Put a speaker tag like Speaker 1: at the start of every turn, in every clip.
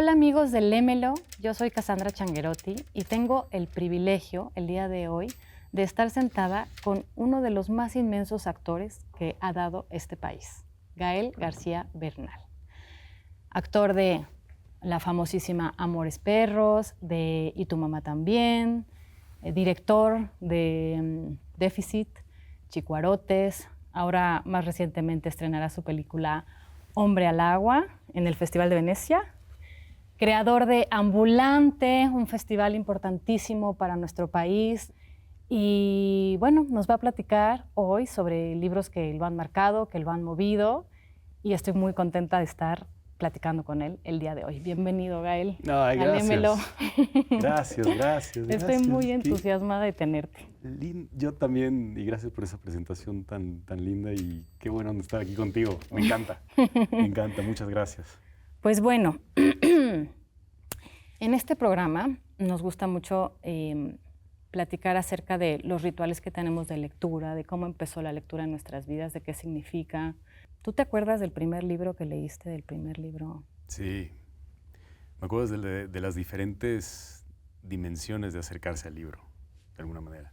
Speaker 1: Hola amigos de Lémelo, yo soy Cassandra Changuerotti y tengo el privilegio el día de hoy de estar sentada con uno de los más inmensos actores que ha dado este país, Gael García Bernal. Actor de la famosísima Amores Perros, de Y tu mamá también, director de Déficit, Chicuarotes, ahora más recientemente estrenará su película Hombre al Agua en el Festival de Venecia, creador de Ambulante, un festival importantísimo para nuestro país. Y bueno, nos va a platicar hoy sobre libros que lo han marcado, que lo han movido, y estoy muy contenta de estar platicando con él el día de hoy. Bienvenido, Gael.
Speaker 2: Ay, gracias.
Speaker 1: Lémelo.
Speaker 2: Gracias.
Speaker 1: Estoy muy entusiasmada de tenerte.
Speaker 2: Yo también, y gracias por esa presentación tan linda y qué bueno estar aquí contigo. Me encanta, muchas gracias.
Speaker 1: Pues bueno, en este programa nos gusta mucho platicar acerca de los rituales que tenemos de lectura, de cómo empezó la lectura en nuestras vidas, de qué significa. ¿Tú te acuerdas del primer libro que leíste, del primer libro?
Speaker 2: Sí, me acuerdo de las diferentes dimensiones de acercarse al libro, de alguna manera,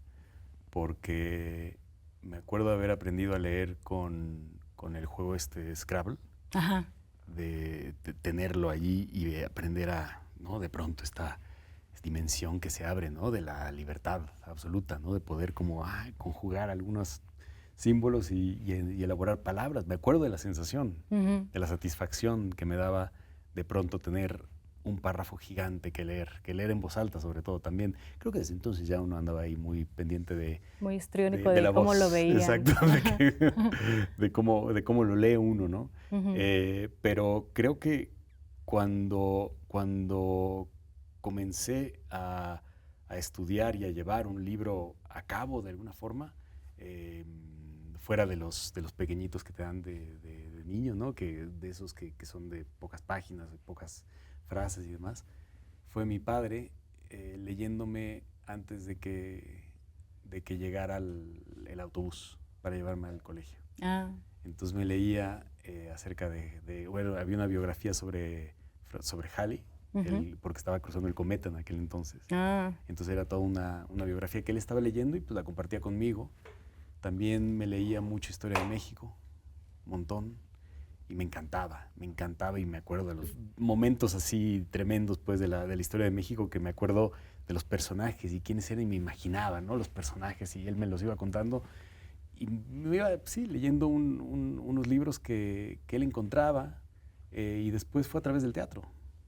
Speaker 2: porque me acuerdo de haber aprendido a leer con el juego Scrabble.
Speaker 1: Ajá.
Speaker 2: De tenerlo allí y de aprender a, ¿no? De pronto esta dimensión que se abre, ¿no? De la libertad absoluta, ¿no? De poder como conjugar algunos símbolos y elaborar palabras. Me acuerdo de la sensación, de la satisfacción que me daba de pronto tener un párrafo gigante que leer en voz alta sobre todo también. Creo que desde entonces ya uno andaba ahí muy pendiente de...
Speaker 1: Muy histriónico de cómo
Speaker 2: voz.
Speaker 1: lo veía.
Speaker 2: Exacto, de cómo lo lee uno, ¿no? Pero creo que cuando comencé a estudiar y a llevar un libro a cabo de alguna forma, fuera de los pequeñitos que te dan de niño, ¿no? De esos que son de pocas páginas, de pocas frases y demás, fue mi padre leyéndome antes de que llegara el autobús para llevarme al colegio. Entonces me leía acerca bueno, había una biografía sobre Halley, porque estaba cruzando el cometa en aquel entonces. Entonces era toda una biografía que él estaba leyendo y pues la compartía conmigo. También me leía mucho Historia de México, un montón, y me encantaba y me acuerdo de los momentos así tremendos pues de la Historia de México, que me acuerdo de los personajes y quiénes eran y me imaginaba, ¿no? Los personajes, y él me los iba contando y me iba leyendo unos libros que él encontraba, y después fue a través del teatro,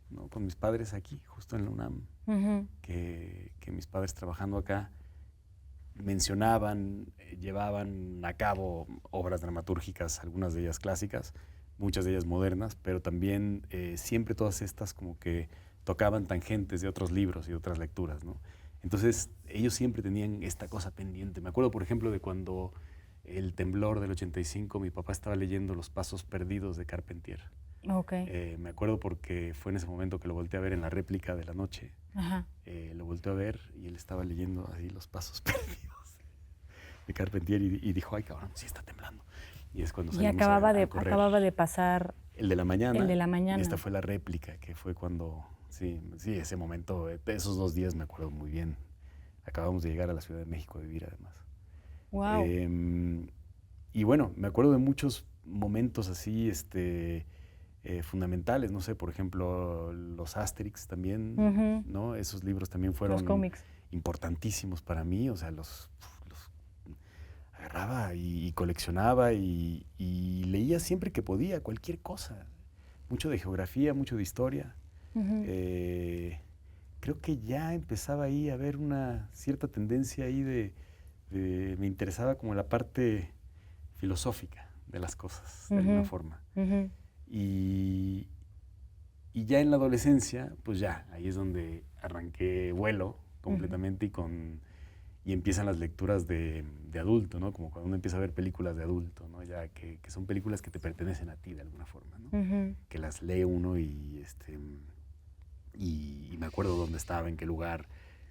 Speaker 2: ¿no? Con mis padres aquí, justo en la UNAM, que mis padres trabajando acá mencionaban, llevaban a cabo obras dramatúrgicas, algunas de ellas clásicas, muchas de ellas modernas, pero también siempre todas estas como que tocaban tangentes de otros libros y de otras lecturas, ¿no? Entonces ellos siempre tenían esta cosa pendiente. Me acuerdo, por ejemplo, de cuando el temblor del 85, mi papá estaba leyendo Los Pasos Perdidos de Carpentier. Me acuerdo porque fue en ese momento que lo volteé a ver en la réplica de la noche. Lo volteó a ver y él estaba leyendo así Los Pasos Perdidos de Carpentier y dijo, ay cabrón, sí está temblando. Y es cuando salimos a correr.
Speaker 1: Acababa de pasar
Speaker 2: el de la mañana.
Speaker 1: El de la mañana.
Speaker 2: Y esta fue la réplica, que fue cuando, sí, ese momento, esos 2 días me acuerdo muy bien. Acabamos de llegar a la Ciudad de México a vivir además.
Speaker 1: Wow.
Speaker 2: Y bueno, me acuerdo de muchos momentos así, fundamentales, no sé, por ejemplo, los Asterix también, ¿no? Esos libros también fueron importantísimos para mí, o sea, los agarraba y coleccionaba y leía siempre que podía, cualquier cosa. Mucho de geografía, mucho de historia. Creo que ya empezaba ahí a haber una cierta tendencia ahí me interesaba como la parte filosófica de las cosas, de alguna forma. Y ya en la adolescencia, pues ya, ahí es donde arranqué vuelo completamente y empiezan las lecturas de adulto, ¿no? Como cuando uno empieza a ver películas de adulto, ¿no? Ya que son películas que te pertenecen a ti de alguna forma, ¿no? Que las lee uno y me acuerdo dónde estaba, en qué lugar,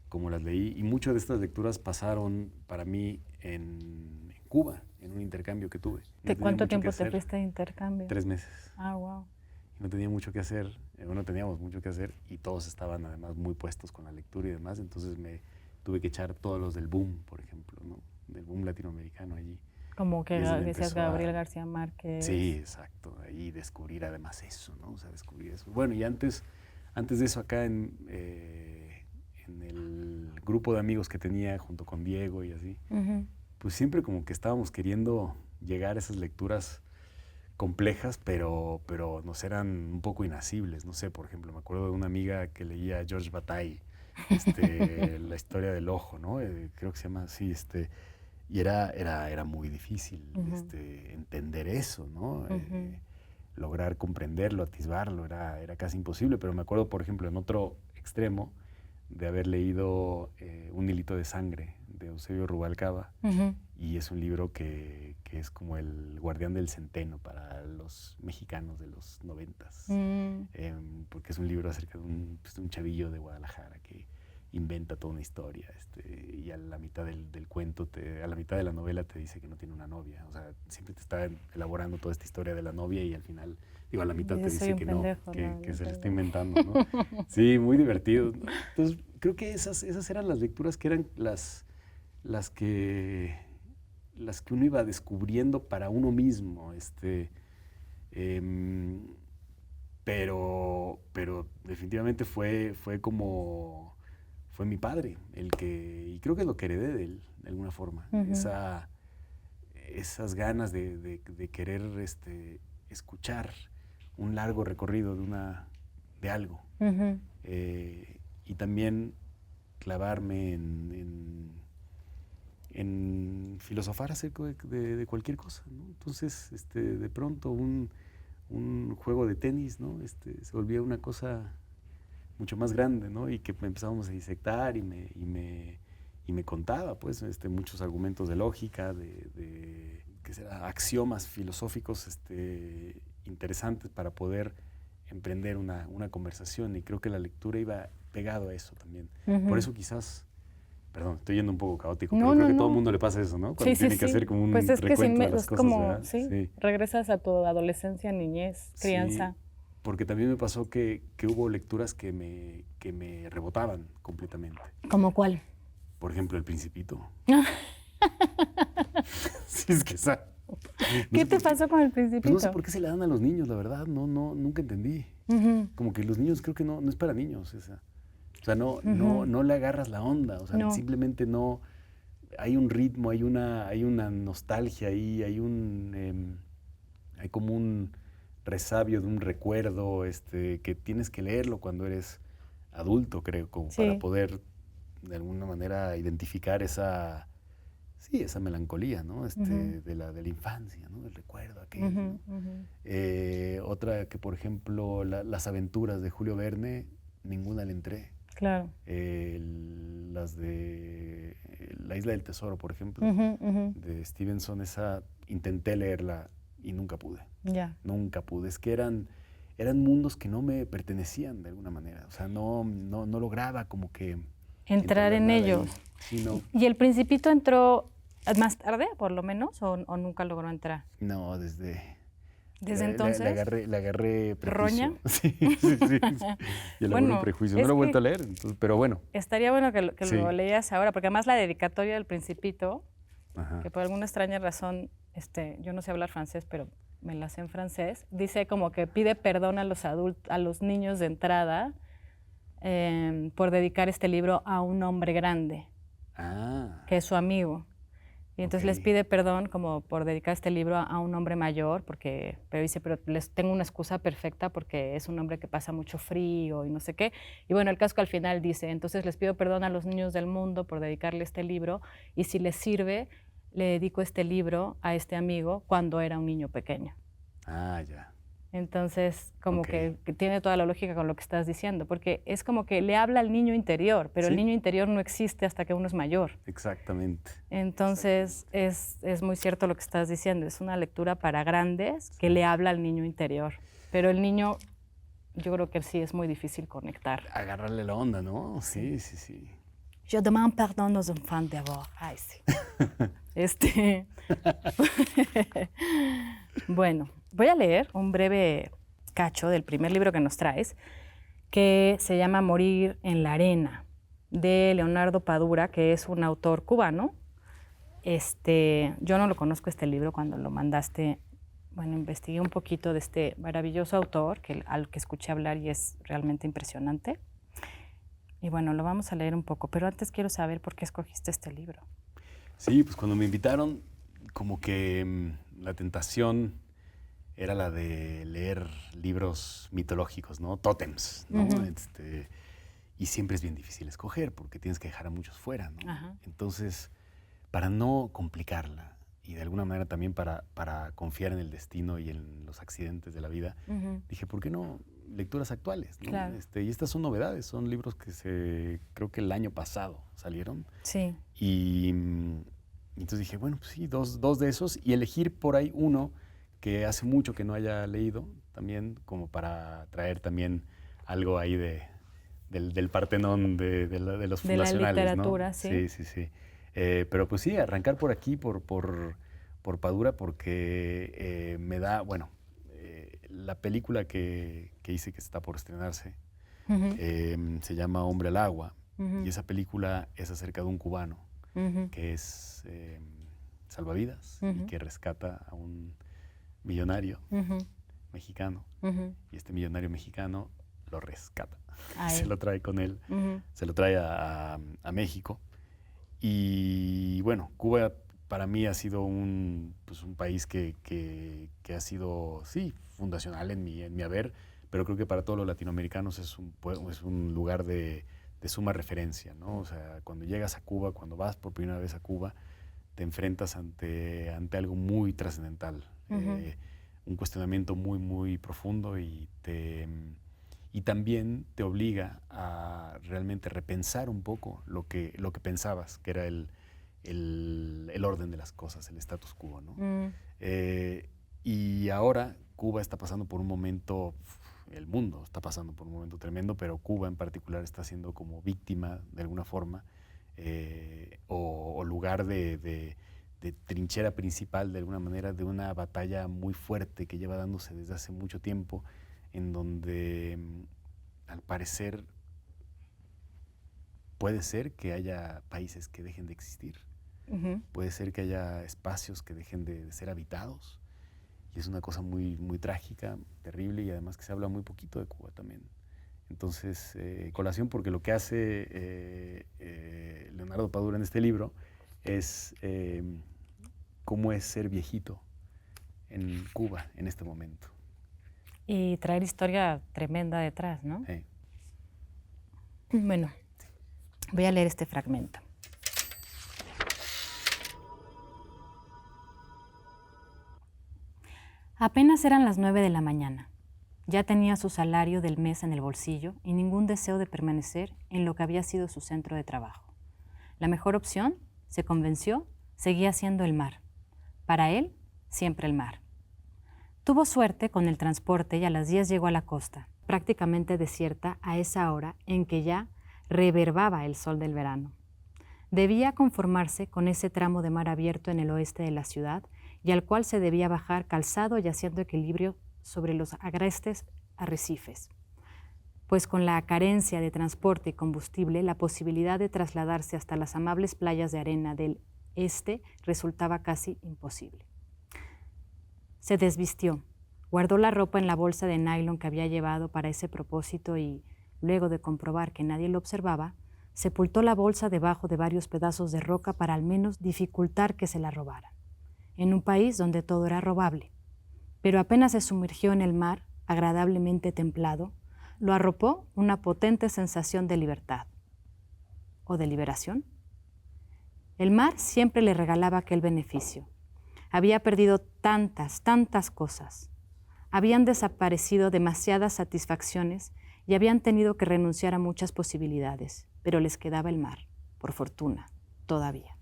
Speaker 2: cómo las leí. Y muchas de estas lecturas pasaron para mí en Cuba, en un intercambio que tuve.
Speaker 1: ¿De cuánto tiempo te fuiste de intercambio?
Speaker 2: 3 meses.
Speaker 1: Wow.
Speaker 2: y no tenía mucho que hacer, no teníamos mucho que hacer y todos estaban además muy puestos con la lectura y demás, entonces me tuve que echar todos los del boom, por ejemplo, ¿no? Del boom latinoamericano allí.
Speaker 1: Como que
Speaker 2: Y es donde
Speaker 1: decías
Speaker 2: empezó a-
Speaker 1: Gabriel García Márquez.
Speaker 2: Sí, exacto, ahí descubrir además eso, ¿no? O sea, descubrir eso. Bueno, y antes de eso acá en el grupo de amigos que tenía junto con Diego y así,
Speaker 1: Ujú.
Speaker 2: pues siempre como que estábamos queriendo llegar a esas lecturas complejas, pero nos eran un poco inasibles. No sé, por ejemplo, me acuerdo de una amiga que leía a Georges Bataille, la historia del ojo, ¿no? Creo que se llama así, y era muy difícil
Speaker 1: Ujú.
Speaker 2: entender eso, ¿no?
Speaker 1: Ujú.
Speaker 2: Lograr comprenderlo, atisbarlo, era casi imposible, pero me acuerdo, por ejemplo, en otro extremo, de haber leído Un hilito de sangre, de Eusebio Rubalcaba,
Speaker 1: Ujú.
Speaker 2: y es un libro que es como el guardián del centeno para los mexicanos de los 90s,
Speaker 1: Mm.
Speaker 2: porque es un libro acerca de un chavillo de Guadalajara que inventa toda una historia, y a la mitad del cuento, a la mitad de la novela te dice que no tiene una novia, o sea, siempre te está elaborando toda esta historia de la novia y al final, digo, a la mitad te
Speaker 1: Dices, soy
Speaker 2: dice
Speaker 1: un
Speaker 2: que no,
Speaker 1: pendejo, no,
Speaker 2: que
Speaker 1: no
Speaker 2: se la está
Speaker 1: tengo.
Speaker 2: inventando, ¿no? Sí, muy divertido. Entonces, creo que esas eran las lecturas que eran las que uno iba descubriendo para uno mismo, em, pero definitivamente fue mi padre y creo que es lo que heredé de él, de alguna forma,
Speaker 1: Ujú.
Speaker 2: esas ganas de querer escuchar un largo recorrido de algo,
Speaker 1: Ujú.
Speaker 2: y también clavarme en filosofar acerca de cualquier cosa, ¿no? Entonces, de pronto un juego de tenis, ¿no? Se volvía una cosa mucho más grande, ¿no? Y que empezábamos a disectar y me contaba, pues, muchos argumentos de lógica, ¿qué será? Axiomas filosóficos, interesantes para poder emprender una conversación, y creo que la lectura iba pegado a eso también.
Speaker 1: Ujú.
Speaker 2: Por eso quizás, perdón, estoy yendo un poco caótico,
Speaker 1: No,
Speaker 2: pero creo
Speaker 1: no,
Speaker 2: que a todo el
Speaker 1: no.
Speaker 2: mundo le pasa eso, ¿no? Cuando
Speaker 1: Sí, sí,
Speaker 2: tiene que hacer
Speaker 1: sí.
Speaker 2: como
Speaker 1: Pues
Speaker 2: un
Speaker 1: es que
Speaker 2: recuento de las
Speaker 1: es
Speaker 2: cosas,
Speaker 1: como,
Speaker 2: ¿verdad?
Speaker 1: sí,
Speaker 2: Sí.
Speaker 1: regresas a tu adolescencia, niñez,
Speaker 2: Sí,
Speaker 1: crianza.
Speaker 2: porque también me pasó que hubo lecturas que me rebotaban completamente.
Speaker 1: ¿Cómo cuál?
Speaker 2: Por ejemplo, El Principito. Sí, es que esa... no
Speaker 1: ¿Qué
Speaker 2: sé
Speaker 1: te
Speaker 2: por
Speaker 1: pasó con el
Speaker 2: Pues no sé
Speaker 1: Principito?
Speaker 2: por qué se la dan a los niños, la verdad. Nunca entendí.
Speaker 1: Ujú.
Speaker 2: Como que los niños creo que no es para niños esa. O sea,
Speaker 1: Ujú.
Speaker 2: no le agarras la onda. O sea,
Speaker 1: No.
Speaker 2: simplemente no... Hay un ritmo, hay una nostalgia ahí, hay como un resabio de un recuerdo, que tienes que leerlo cuando eres adulto, creo, como para
Speaker 1: Sí.
Speaker 2: poder de alguna manera identificar esa melancolía, ¿no?
Speaker 1: Ujú.
Speaker 2: de la infancia, ¿no? El recuerdo aquel,
Speaker 1: Ujú.
Speaker 2: ¿no?
Speaker 1: Ujú.
Speaker 2: Otra que, por ejemplo, Las aventuras de Julio Verne, ninguna le entré.
Speaker 1: Claro.
Speaker 2: Las de La isla del tesoro, por ejemplo,
Speaker 1: Ujú. Ujú.
Speaker 2: de Stevenson, esa intenté leerla y nunca pude.
Speaker 1: Ya.
Speaker 2: Nunca pude. Es que eran mundos que no me pertenecían de alguna manera. O sea, no lograba como que
Speaker 1: Entrar en
Speaker 2: entablar
Speaker 1: ellos.
Speaker 2: ahí. Sí, no.
Speaker 1: ¿Y el Principito entró más tarde, por lo menos, o nunca logró entrar?
Speaker 2: No, desde
Speaker 1: Entonces,
Speaker 2: le agarré
Speaker 1: ¿roña?
Speaker 2: prejuicio. Sí, sí, sí. Y elaboré un
Speaker 1: Bueno,
Speaker 2: prejuicio. No
Speaker 1: es
Speaker 2: lo he vuelto
Speaker 1: que
Speaker 2: a leer, entonces, pero bueno.
Speaker 1: estaría bueno que
Speaker 2: Sí.
Speaker 1: lo leías ahora, porque además la dedicatoria del Principito,
Speaker 2: Ajá.
Speaker 1: que por alguna extraña razón, yo no sé hablar francés, pero me la sé en francés, dice como que pide perdón a los niños de entrada por dedicar este libro a un hombre grande,
Speaker 2: Ah.
Speaker 1: que es su amigo. Y entonces les
Speaker 2: Ok.
Speaker 1: pide perdón como por dedicar este libro a un hombre mayor, pero dice, pero les tengo una excusa perfecta porque es un hombre que pasa mucho frío y no sé qué. Y bueno, el caso que al final dice, entonces les pido perdón a los niños del mundo por dedicarle este libro, y si les sirve, le dedico este libro a este amigo cuando era un niño pequeño.
Speaker 2: Ah, ya.
Speaker 1: Entonces, como
Speaker 2: Ok.
Speaker 1: que tiene toda la lógica con lo que estás diciendo, porque es como que le habla al niño interior, pero el
Speaker 2: Sí.
Speaker 1: niño interior no existe hasta que uno es mayor.
Speaker 2: Exactamente.
Speaker 1: Entonces, es muy cierto lo que estás diciendo, es una lectura para grandes que le habla al niño interior, pero el niño, yo creo que sí es muy difícil conectar.
Speaker 2: Agarrarle la onda, ¿no? Sí, sí, sí.
Speaker 1: Je demande pardon aux enfants d'abord. Ay, sí. Bueno, voy a leer un breve cacho del primer libro que nos traes, que se llama Morir en la arena, de Leonardo Padura, que es un autor cubano. Yo no lo conozco este libro. Cuando lo mandaste, bueno, investigué un poquito de este maravilloso autor al que escuché hablar y es realmente impresionante. Y bueno, lo vamos a leer un poco, pero antes quiero saber por qué escogiste este libro.
Speaker 2: Sí, pues cuando me invitaron, como que la tentación era la de leer libros mitológicos, ¿no? Tótems, ¿no?
Speaker 1: Uh-huh.
Speaker 2: Y siempre es bien difícil escoger porque tienes que dejar a muchos fuera, ¿no?
Speaker 1: Ajá.
Speaker 2: Entonces, para no complicarla y de alguna manera también para confiar en el destino y en los accidentes de la vida,
Speaker 1: Uh-huh.
Speaker 2: dije, ¿por qué no lecturas actuales? ¿No?
Speaker 1: Claro.
Speaker 2: Y estas son novedades, son libros que creo que el año pasado salieron.
Speaker 1: Sí.
Speaker 2: Y entonces dije, bueno, pues sí, dos de esos y elegir por ahí uno que hace mucho que no haya leído también, como para traer también algo ahí del Partenón de los fundacionales.
Speaker 1: De la literatura,
Speaker 2: ¿no?
Speaker 1: sí.
Speaker 2: Sí. Pero pues sí, arrancar por aquí, por Padura, porque me da, bueno, la película que hice, que está por estrenarse,
Speaker 1: Uh-huh.
Speaker 2: se llama Hombre al Agua,
Speaker 1: Uh-huh.
Speaker 2: y esa película es acerca de un cubano
Speaker 1: Uh-huh.
Speaker 2: que es salvavidas y
Speaker 1: Uh-huh.
Speaker 2: que rescata a un millonario
Speaker 1: Uh-huh.
Speaker 2: mexicano,
Speaker 1: Uh-huh.
Speaker 2: y este millonario mexicano lo rescata,
Speaker 1: Ay.
Speaker 2: se lo trae con él,
Speaker 1: Uh-huh.
Speaker 2: se lo trae a México. Y bueno, Cuba para mí ha sido un país que ha sido, sí, fundacional en mi haber, pero creo que para todos los latinoamericanos es un lugar de suma referencia, ¿no? O sea, cuando llegas a Cuba, cuando vas por primera vez a Cuba, te enfrentas ante algo muy trascendental,
Speaker 1: Uh-huh.
Speaker 2: un cuestionamiento muy, muy profundo y también te obliga a realmente repensar un poco lo que pensabas, que era el orden de las cosas, el status quo, ¿no?
Speaker 1: Uh-huh.
Speaker 2: Y ahora Cuba está pasando por un momento, el mundo está pasando por un momento tremendo, pero Cuba en particular está siendo como víctima de alguna forma, o lugar de trinchera principal de alguna manera de una batalla muy fuerte que lleva dándose desde hace mucho tiempo, en donde al parecer puede ser que haya países que dejen de existir,
Speaker 1: Uh-huh.
Speaker 2: puede ser que haya espacios que dejen de ser habitados, y es una cosa muy, muy trágica, terrible, y además que se habla muy poquito de Cuba también. Entonces, colación, porque lo que hace Leonardo Padura en este libro es cómo es ser viejito en Cuba en este momento.
Speaker 1: Y traer historia tremenda detrás, ¿no?
Speaker 2: Sí.
Speaker 1: Bueno, voy a leer este fragmento. Apenas eran las 9 de la mañana. Ya tenía su salario del mes en el bolsillo y ningún deseo de permanecer en lo que había sido su centro de trabajo. La mejor opción, se convenció, seguía siendo el mar. Para él, siempre el mar. Tuvo suerte con el transporte y a las 10 llegó a la costa, prácticamente desierta a esa hora en que ya reverbaba el sol del verano. Debía conformarse con ese tramo de mar abierto en el oeste de la ciudad y al cual se debía bajar calzado y haciendo equilibrio sobre los agrestes arrecifes. Pues con la carencia de transporte y combustible, la posibilidad de trasladarse hasta las amables playas de arena del este resultaba casi imposible. Se desvistió, guardó la ropa en la bolsa de nylon que había llevado para ese propósito y, luego de comprobar que nadie lo observaba, sepultó la bolsa debajo de varios pedazos de roca para al menos dificultar que se la robaran, en un país donde todo era robable. Pero apenas se sumergió en el mar, agradablemente templado, lo arropó una potente sensación de libertad. ¿O de liberación? El mar siempre le regalaba aquel beneficio. Había perdido tantas cosas. Habían desaparecido demasiadas satisfacciones y habían tenido que renunciar a muchas posibilidades, pero les quedaba el mar, por fortuna, todavía.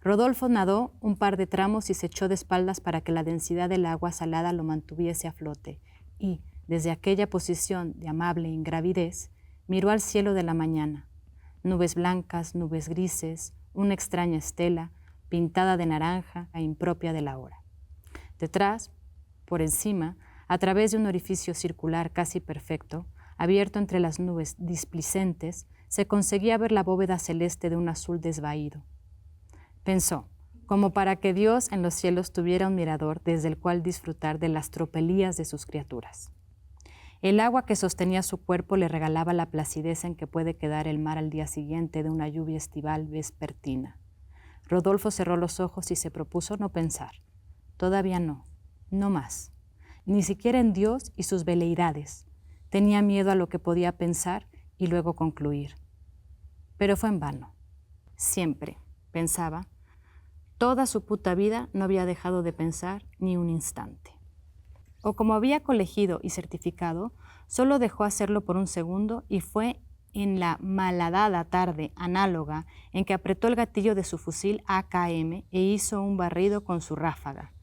Speaker 1: Rodolfo nadó un par de tramos y se echó de espaldas para que la densidad del agua salada lo mantuviese a flote y, desde aquella posición de amable ingravidez, miró al cielo de la mañana. Nubes blancas, nubes grises, una extraña estela, pintada de naranja e impropia de la hora. Detrás, por encima, A través de un orificio circular casi perfecto, abierto entre las nubes displicentes, se conseguía ver la bóveda celeste de un azul desvaído. Pensó, como para que Dios en los cielos tuviera un mirador desde el cual disfrutar de las tropelías de sus criaturas. El agua que sostenía su cuerpo le regalaba la placidez en que puede quedar el mar al día siguiente de una lluvia estival vespertina. Rodolfo cerró los ojos y se propuso no pensar. Todavía no, no más. Ni siquiera en Dios y sus veleidades. Tenía miedo a lo que podía pensar y luego concluir. Pero fue en vano. Siempre, pensaba, toda su puta vida no había dejado de pensar ni un instante. O como había colegido y certificado, solo dejó hacerlo por un segundo y fue en la malhadada tarde análoga en que apretó el gatillo de su fusil AKM e hizo un barrido con su ráfaga.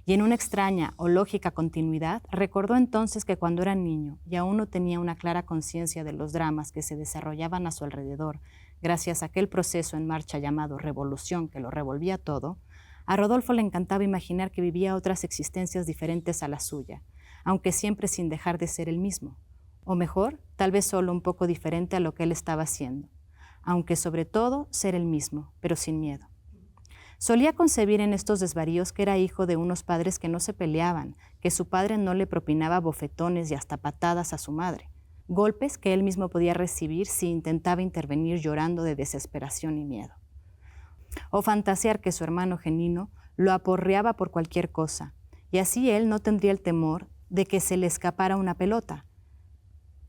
Speaker 1: Y en una extraña o lógica continuidad, recordó entonces que cuando era niño y aún no tenía una clara conciencia de los dramas que se desarrollaban a su alrededor, gracias a aquel proceso en marcha llamado revolución que lo revolvía todo, a Rodolfo le encantaba imaginar que vivía otras existencias diferentes a la suya, aunque siempre sin dejar de ser el mismo. O mejor, tal vez solo un poco diferente a lo que él estaba haciendo, aunque sobre todo ser el mismo, pero sin miedo. Solía concebir en estos desvaríos que era hijo de unos padres que no se peleaban, que su padre no le propinaba bofetones y hasta patadas a su madre, golpes que él mismo podía recibir si intentaba intervenir llorando de desesperación y miedo. O fantasear que su hermano Genino lo aporreaba por cualquier cosa, y así él no tendría el temor de que se le escapara una pelota,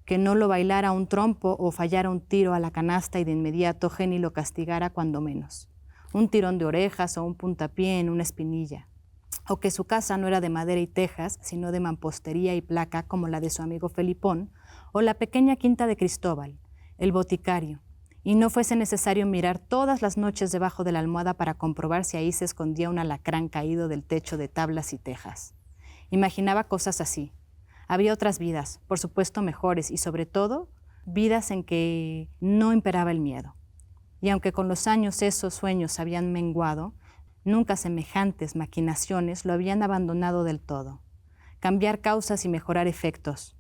Speaker 1: que no lo bailara un trompo o fallara un tiro a la canasta y de inmediato Geni lo castigara cuando menos. Un tirón de orejas o un puntapié en una espinilla. O que su casa no era de madera y tejas, sino de mampostería y placa como la de su amigo Felipón, o la pequeña quinta de Cristóbal, el boticario, y no fuese necesario mirar todas las noches debajo de la almohada para comprobar si ahí se escondía un alacrán caído del techo de tablas y tejas. Imaginaba cosas así. Había otras vidas, por supuesto mejores, y sobre todo, vidas en que no imperaba el miedo. Y aunque con los años esos sueños habían menguado, nunca semejantes maquinaciones lo habían abandonado del todo. Cambiar causas y mejorar efectos.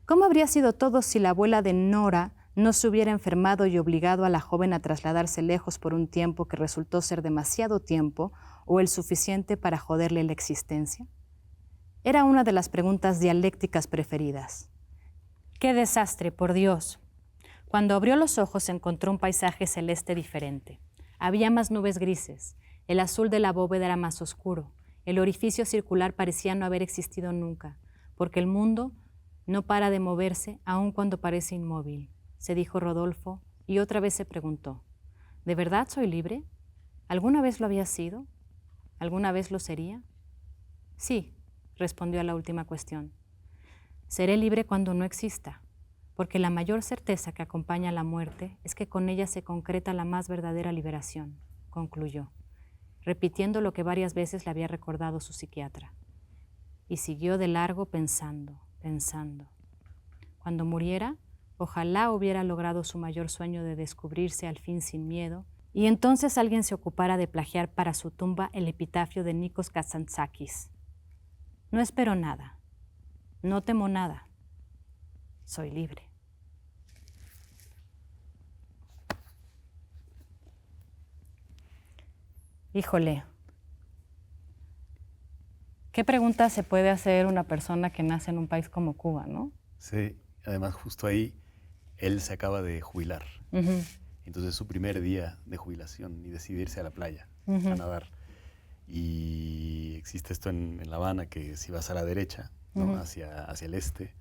Speaker 1: ¿Cómo habría sido todo si la abuela de Nora no se hubiera enfermado y obligado a la joven a trasladarse lejos por un tiempo que resultó ser demasiado tiempo o el suficiente para joderle la existencia? Era una de las preguntas dialécticas preferidas. ¡Qué desastre, por Dios! Cuando abrió los ojos encontró un paisaje celeste diferente. Había más nubes grises, el azul de la bóveda era más oscuro, el orificio circular parecía no haber existido nunca, porque el mundo no para de moverse aun cuando parece inmóvil, se dijo Rodolfo, y otra vez se preguntó, ¿de verdad soy libre? ¿Alguna vez lo había sido? ¿Alguna vez lo sería? Sí, respondió a la última cuestión. Seré libre cuando no exista, porque la mayor certeza que acompaña a la muerte es que con ella se concreta la más verdadera liberación, concluyó, repitiendo lo que varias veces le había recordado su psiquiatra. Y siguió de largo pensando. Cuando muriera, ojalá hubiera logrado su mayor sueño de descubrirse al fin sin miedo, y entonces alguien se ocupara de plagiar para su tumba el epitafio de Nikos Kazantzakis. No espero nada, no temo nada, soy libre. Híjole, ¿qué pregunta se puede hacer una persona que nace en un país como Cuba, no?
Speaker 2: Sí, además justo ahí él se acaba de jubilar. Entonces es su primer día de jubilación y decide irse a la playa a nadar. Y existe esto en La Habana, que si vas a la derecha, ¿no? hacia el este,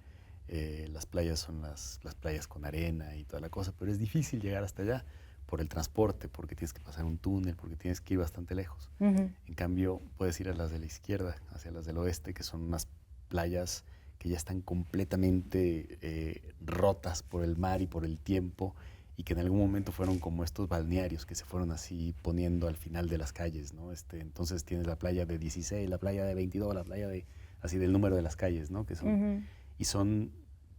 Speaker 2: las playas son las playas con arena y toda la cosa, pero es difícil llegar hasta allá por el transporte, porque tienes que pasar un túnel, porque tienes que ir bastante lejos. En cambio, puedes ir a las de la izquierda, hacia las del oeste, que son unas playas que ya están completamente rotas por el mar y por el tiempo, y que en algún momento fueron como estos balnearios que se fueron así poniendo al final de las calles, ¿no? Entonces tienes la playa de 16, la playa de 22, la playa de así del número de las calles, ¿no? Que son, y son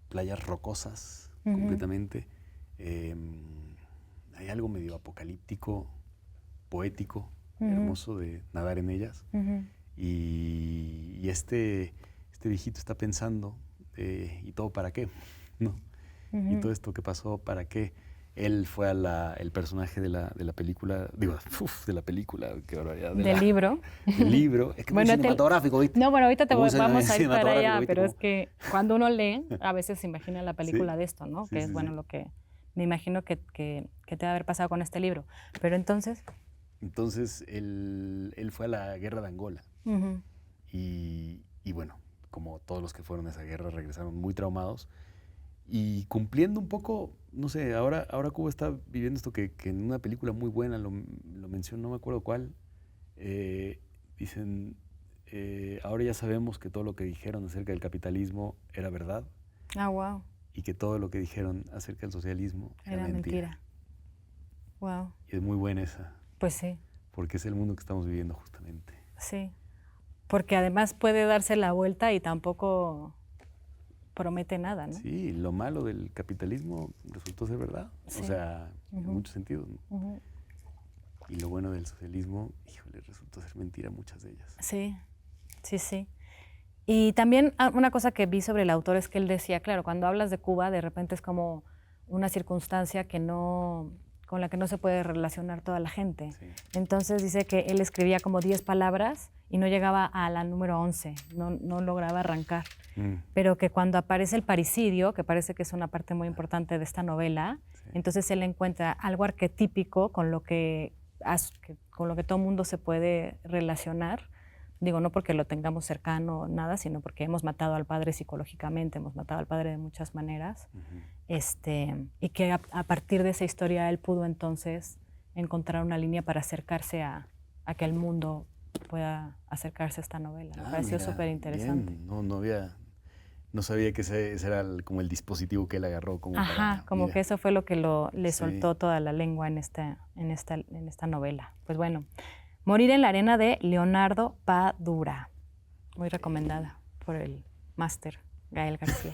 Speaker 2: playas rocosas completamente. Hay algo medio apocalíptico, poético, hermoso de nadar en ellas. Y este este viejito está pensando, ¿y todo para qué? ¿No? Y todo esto que pasó, ¿para qué? Él fue el personaje de la película, digo, de la película, qué barbaridad.
Speaker 1: Del libro.
Speaker 2: Del libro. Es que
Speaker 1: Bueno,
Speaker 2: muy cinematográfico, ¿viste?
Speaker 1: No, bueno, ahorita
Speaker 2: Como
Speaker 1: vamos a ir para allá,
Speaker 2: ¿viste?
Speaker 1: pero
Speaker 2: Como...
Speaker 1: es que cuando uno lee, a veces se imagina la película
Speaker 2: ¿Sí?
Speaker 1: de esto, ¿no?
Speaker 2: Sí,
Speaker 1: Que es,
Speaker 2: sí,
Speaker 1: bueno,
Speaker 2: sí.
Speaker 1: lo que me imagino que te va a haber pasado con este libro. Pero entonces...
Speaker 2: Entonces, él fue a la guerra de Angola. Y bueno, como todos los que fueron a esa guerra, regresaron muy traumados. Y cumpliendo un poco, no sé, ahora Cuba está viviendo esto que en una película muy buena, lo mencionó, no me acuerdo cuál, dicen, ahora ya sabemos que todo lo que dijeron acerca del capitalismo era verdad.
Speaker 1: Ah, wow.
Speaker 2: Y que todo lo que dijeron acerca del socialismo era mentira.
Speaker 1: Wow.
Speaker 2: Y es muy buena esa.
Speaker 1: Pues sí.
Speaker 2: Porque es el mundo que estamos viviendo justamente.
Speaker 1: Sí. Porque además puede darse la vuelta y tampoco promete nada, ¿no?
Speaker 2: Sí, lo malo del capitalismo resultó ser verdad. Sí. O sea, en muchos sentidos, ¿no? Y lo bueno del socialismo, híjole, resultó ser mentira muchas de ellas.
Speaker 1: Sí, sí, sí. Y también una cosa que vi sobre el autor es que él decía, claro, cuando hablas de Cuba, de repente es como una circunstancia con la que no se puede relacionar toda la gente. Sí. Entonces dice que él escribía como 10 palabras y no llegaba a la número 11, no lograba arrancar. Pero que cuando aparece el parricidio, que parece que es una parte muy importante de esta novela, sí. Entonces él encuentra algo arquetípico con lo que todo mundo se puede relacionar. Digo, no porque lo tengamos cercano o nada, sino porque hemos matado al padre psicológicamente, hemos matado al padre de muchas maneras. Y que a partir de esa historia él pudo entonces encontrar una línea para acercarse a que el mundo pueda acercarse a esta novela. Me pareció súper interesante.
Speaker 2: No sabía que ese era como el dispositivo que él agarró. Como
Speaker 1: como que eso fue lo que le soltó toda la lengua en esta novela. Pues bueno, Morir en la arena de Leonardo Padura. Muy recomendada por el máster Gael García.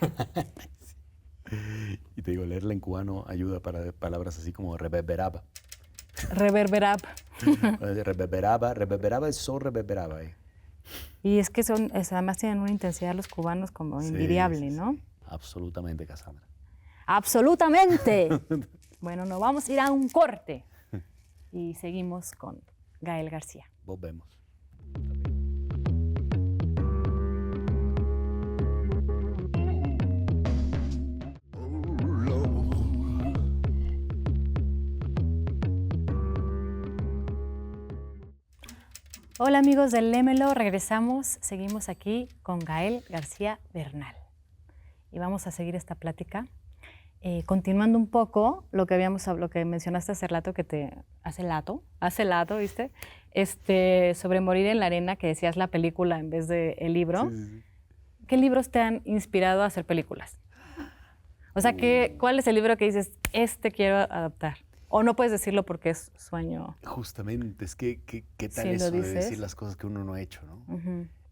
Speaker 2: Y te digo, leerla en cubano ayuda para palabras así como reverberaba.
Speaker 1: Reverberab.
Speaker 2: Reverberaba es so reverberaba.
Speaker 1: Y es que además tienen una intensidad los cubanos como envidiable, ¿no?
Speaker 2: Sí. Absolutamente, Cassandra.
Speaker 1: ¡Absolutamente! Bueno, nos vamos a ir a un corte y seguimos con Gael García.
Speaker 2: Volvemos.
Speaker 1: Hola amigos del Lémelo, regresamos, seguimos aquí con Gael García Bernal y vamos a seguir esta plática continuando un poco lo que mencionaste hace rato que te hace lato, ¿viste? Sobre Morir en la arena, que decías la película en vez de el libro. Sí. ¿Qué libros te han inspirado a hacer películas? O sea, ¿cuál es el libro que dices, quiero adaptar? O no puedes decirlo porque es sueño.
Speaker 2: Justamente, es que ¿qué tal eso de decir las cosas que uno no ha hecho, ¿no?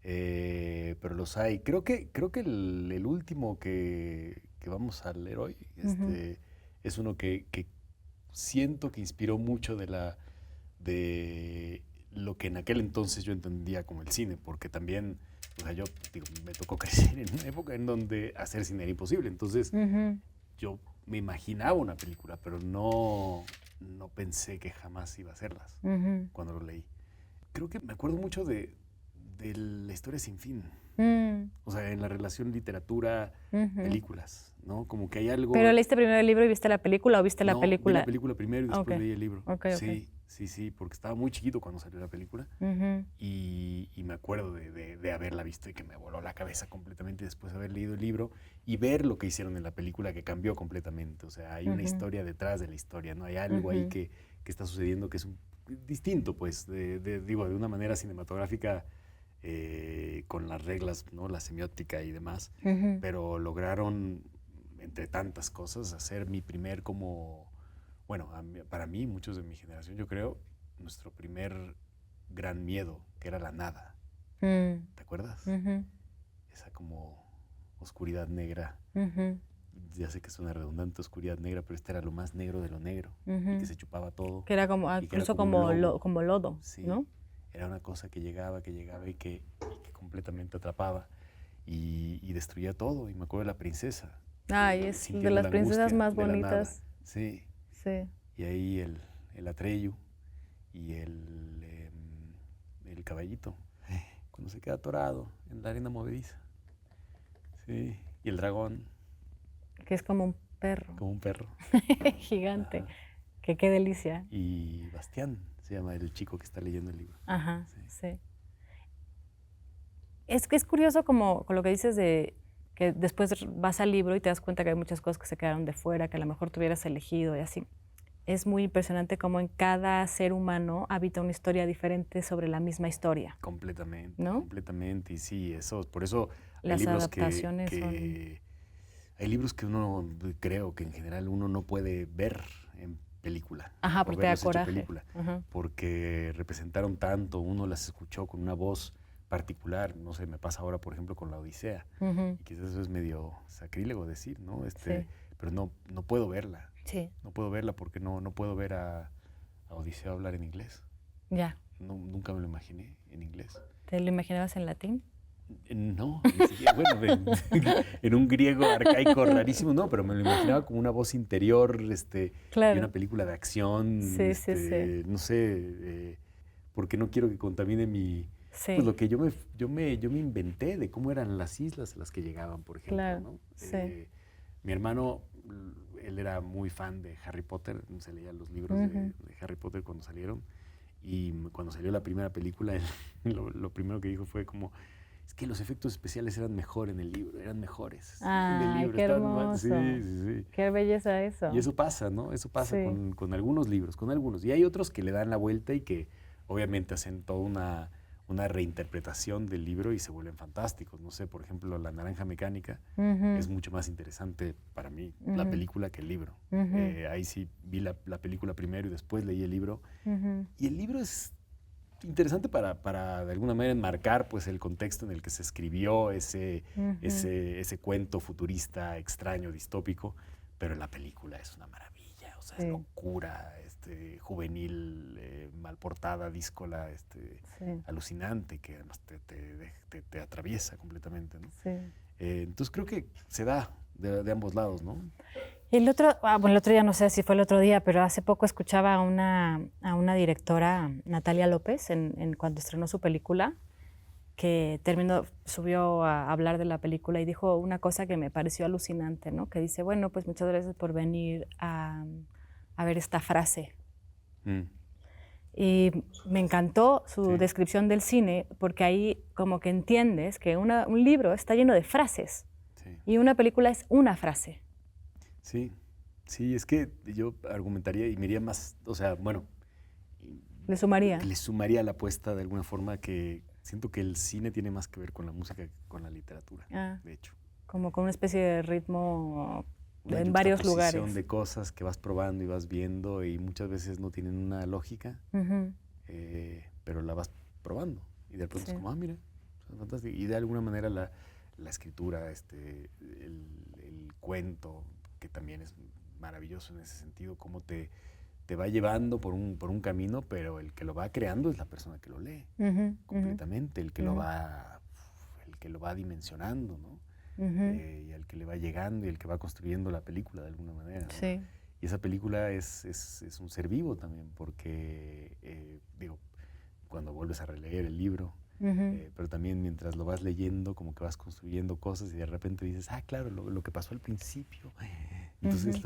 Speaker 2: Pero los hay. Creo que el último que vamos a leer hoy es uno que siento que inspiró mucho de lo que en aquel entonces yo entendía como el cine, porque también, o sea, me tocó crecer en una época en donde hacer cine era imposible. Entonces, yo me imaginaba una película, pero no pensé que jamás iba a hacerlas cuando lo leí. Creo que me acuerdo mucho de La historia sin fin. O sea, en la relación literatura-películas, ¿no? Como que hay algo...
Speaker 1: ¿Pero leíste primero el libro y viste la película o viste la película?
Speaker 2: Vi la película primero y después leí el libro. Sí, porque estaba muy chiquito cuando salió la película y me acuerdo de haberla visto y que me voló la cabeza completamente después de haber leído el libro y ver lo que hicieron en la película que cambió completamente. O sea, hay una historia detrás de la historia, ¿no? Hay algo ahí que está sucediendo que es distinto, pues, de una manera cinematográfica con las reglas, ¿no? La semiótica y demás, pero lograron, entre tantas cosas, hacer mi primer para mí, muchos de mi generación, yo creo, nuestro primer gran miedo, que era la nada. ¿Te acuerdas? Esa como oscuridad negra. Ya sé que suena redundante, oscuridad negra, pero era lo más negro de lo negro, y que se chupaba todo.
Speaker 1: Que era incluso como lodo,
Speaker 2: sí,
Speaker 1: ¿no?
Speaker 2: Era una cosa que llegaba y que completamente atrapaba. y destruía todo. Y me acuerdo de la princesa.
Speaker 1: Ay, es de
Speaker 2: sintiendo
Speaker 1: las
Speaker 2: la
Speaker 1: princesas
Speaker 2: angustia
Speaker 1: más
Speaker 2: de la nada.
Speaker 1: bonitas.
Speaker 2: Sí.
Speaker 1: Sí.
Speaker 2: Y ahí el Atreyu y el caballito, cuando se queda atorado en la arena movediza. Sí. Y el dragón,
Speaker 1: Que es como un perro.
Speaker 2: como un perro.
Speaker 1: Gigante.
Speaker 2: Ajá.
Speaker 1: Que qué delicia.
Speaker 2: Y Bastián se llama el chico que está leyendo el libro.
Speaker 1: Ajá,
Speaker 2: Sí.
Speaker 1: sí. Es que es curioso como con lo que dices de que después vas al libro y te das cuenta que hay muchas cosas que se quedaron de fuera, que a lo mejor tú hubieras elegido y así. Es muy impresionante cómo en cada ser humano habita una historia diferente sobre la misma historia,
Speaker 2: Completamente,
Speaker 1: ¿no?
Speaker 2: completamente. Y sí, eso, por eso hay
Speaker 1: Las
Speaker 2: libros
Speaker 1: adaptaciones son...
Speaker 2: hay libros que uno, creo que en general uno no puede ver en película.
Speaker 1: Ajá,
Speaker 2: o
Speaker 1: porque te da
Speaker 2: verlos hecho
Speaker 1: coraje.
Speaker 2: película,
Speaker 1: Ajá.
Speaker 2: porque representaron tanto, uno las escuchó con una voz particular. No sé, me pasa ahora, por ejemplo, con La Odisea.
Speaker 1: Ujú.
Speaker 2: Y quizás eso es medio sacrílego decir, ¿no?
Speaker 1: Sí.
Speaker 2: Pero no puedo verla.
Speaker 1: Sí,
Speaker 2: No puedo verla porque no puedo ver a Odiseo hablar en inglés.
Speaker 1: ya.
Speaker 2: Nunca me lo imaginé en inglés.
Speaker 1: ¿Te lo imaginabas en latín?
Speaker 2: No, ni siquiera, bueno, en un griego arcaico rarísimo, no, pero me lo imaginaba como una voz interior, y
Speaker 1: Claro.
Speaker 2: una película de acción,
Speaker 1: Sí, sí, sí.
Speaker 2: no sé, porque no quiero que contamine
Speaker 1: Sí,
Speaker 2: pues lo que yo me inventé de cómo eran las islas a las que llegaban, por ejemplo,
Speaker 1: claro.
Speaker 2: ¿no?
Speaker 1: Sí.
Speaker 2: Mi hermano, él era muy fan de Harry Potter, se leía los libros de Harry Potter cuando salieron, y cuando salió la primera película, lo primero que dijo fue como, es que los efectos especiales eran mejor en el libro, eran mejores. En el
Speaker 1: Ay,
Speaker 2: libro
Speaker 1: qué
Speaker 2: estaban
Speaker 1: hermoso.
Speaker 2: sí.
Speaker 1: Qué belleza eso.
Speaker 2: Y eso pasa, ¿no? Eso pasa
Speaker 1: Sí.
Speaker 2: con algunos libros, con algunos. Y hay otros que le dan la vuelta y que obviamente hacen toda una reinterpretación del libro y se vuelven fantásticos. No sé, por ejemplo, La Naranja Mecánica es mucho más interesante para mí la película que el libro. Ahí sí vi la película primero y después leí el libro. Y el libro es interesante para de alguna manera enmarcar pues, el contexto en el que se escribió ese cuento futurista, extraño, distópico, pero la película es una maravilla, o sea,
Speaker 1: Sí.
Speaker 2: es locura, juvenil, mal portada, díscola,
Speaker 1: Sí.
Speaker 2: alucinante, que además te atraviesa completamente, ¿no?
Speaker 1: Sí.
Speaker 2: Entonces creo que se da de ambos lados, ¿no?
Speaker 1: El otro, bueno, el otro día no sé si fue el otro día, pero hace poco escuchaba a una directora, Natalia López, cuando estrenó su película, que subió a hablar de la película y dijo una cosa que me pareció alucinante, ¿no? Que dice, bueno, pues muchas gracias por venir a ver esta frase. Y me encantó su descripción del cine, porque ahí como que entiendes que un libro está lleno de frases y una película es una frase.
Speaker 2: Sí, es que yo argumentaría y me iría más, o sea, bueno.
Speaker 1: ¿Le sumaría?
Speaker 2: Le sumaría la apuesta de alguna forma que siento que el cine tiene más que ver con la música que con la literatura, de hecho.
Speaker 1: Como con una especie de ritmo en varios lugares.
Speaker 2: Una de cosas que vas probando y vas viendo y muchas veces no tienen una lógica, pero la vas probando y de pronto es como, mira, es fantástico. Y de alguna manera la escritura, el cuento, que también es maravilloso en ese sentido, cómo te va llevando por un camino, pero el que lo va creando es la persona que lo lee, completamente, el que lo va dimensionando, ¿no? Y el que le va llegando y el que va construyendo la película de alguna manera, ¿no?
Speaker 1: Sí.
Speaker 2: Y esa película es un ser vivo también, porque, digo, cuando vuelves a releer el libro, pero también mientras lo vas leyendo, como que vas construyendo cosas y de repente dices, claro, lo que pasó al principio. Entonces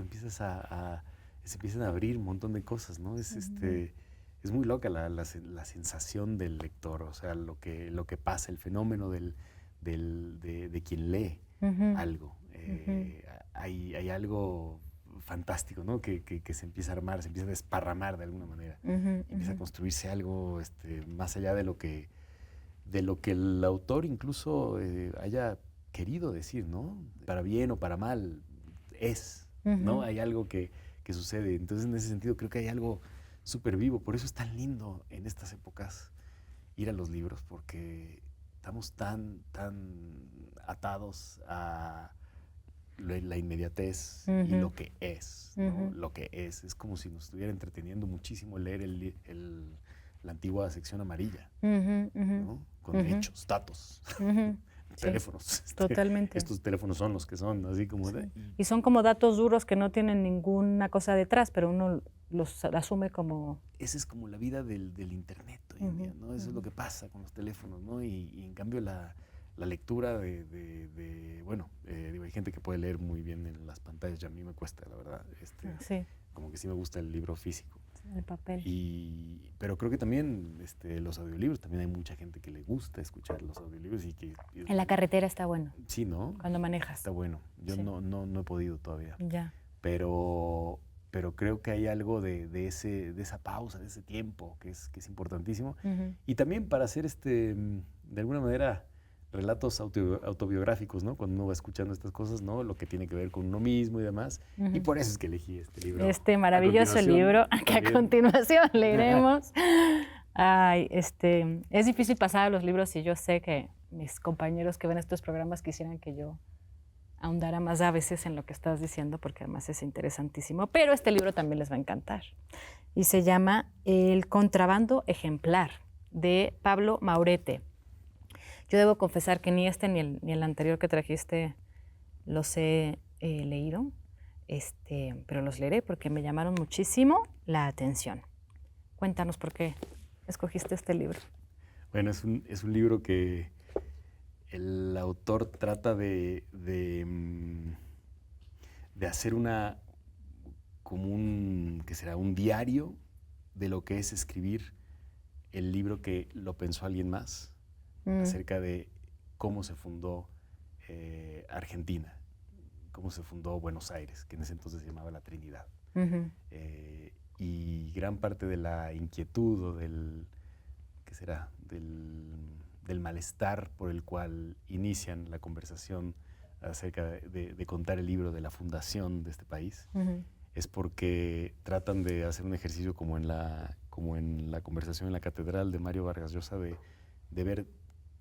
Speaker 2: se empiezan a abrir un montón de cosas, ¿no? Es muy loca la sensación del lector, o sea, lo que pasa, el fenómeno de quien lee algo. Hay algo fantástico, ¿no? Que se empieza a armar, se empieza a desparramar de alguna manera. Empieza a construirse algo más allá de lo que el autor incluso haya querido decir, ¿no? Para bien o para mal, ¿no? Hay algo que sucede. Entonces, en ese sentido, creo que hay algo súper vivo. Por eso es tan lindo en estas épocas ir a los libros, porque estamos tan atados a la inmediatez y lo que es, ¿no? Lo que es como si nos estuviera entreteniendo muchísimo leer la antigua sección amarilla, ¿no? Con hechos, datos. teléfonos.
Speaker 1: Totalmente.
Speaker 2: Estos teléfonos son los que son, así como
Speaker 1: Sí.
Speaker 2: de...
Speaker 1: Y son como datos duros que no tienen ninguna cosa detrás, pero uno los asume como...
Speaker 2: Esa es como la vida del internet hoy en día, ¿no? Eso es lo que pasa con los teléfonos, ¿no? Y en cambio la lectura bueno, digo, hay gente que puede leer muy bien en las pantallas, ya a mí me cuesta, la verdad.
Speaker 1: Sí,
Speaker 2: Como que sí me gusta el libro físico.
Speaker 1: el papel.
Speaker 2: Pero creo que también los audiolibros, también hay mucha gente que le gusta escuchar los audiolibros y que...
Speaker 1: En la carretera está bueno,
Speaker 2: Sí, ¿no?
Speaker 1: cuando manejas.
Speaker 2: Está bueno. Yo
Speaker 1: Sí.
Speaker 2: no he podido todavía.
Speaker 1: Ya.
Speaker 2: Pero creo que hay algo de esa pausa, de ese tiempo, que es importantísimo.
Speaker 1: Ujú.
Speaker 2: Y también para hacer, de alguna manera, relatos autobiográficos, ¿no? Cuando uno va escuchando estas cosas, ¿no? Lo que tiene que ver con uno mismo y demás.
Speaker 1: Ujú.
Speaker 2: Y por eso es que elegí este libro.
Speaker 1: Este maravilloso libro que a
Speaker 2: también.
Speaker 1: continuación leeremos. Ay, es difícil pasar a los libros y yo sé que mis compañeros que ven estos programas quisieran que yo ahondara más a veces en lo que estás diciendo, porque además es interesantísimo, pero este libro también les va a encantar. Y se llama El contrabando ejemplar, de Pablo Maurete. Yo debo confesar que ni este ni el anterior que trajiste los he leído, pero los leeré porque me llamaron muchísimo la atención. Cuéntanos por qué escogiste este libro.
Speaker 2: Bueno, es un libro que el autor trata de hacer que será un diario de lo que es escribir el libro que lo pensó alguien más, acerca de cómo se fundó Argentina, cómo se fundó Buenos Aires, que en ese entonces se llamaba La Trinidad.
Speaker 1: Uh-huh.
Speaker 2: Y gran parte de la inquietud o del malestar por el cual inician la conversación acerca de contar el libro de la fundación de este país, es porque tratan de hacer un ejercicio como en la conversación en la catedral de Mario Vargas Llosa, de ver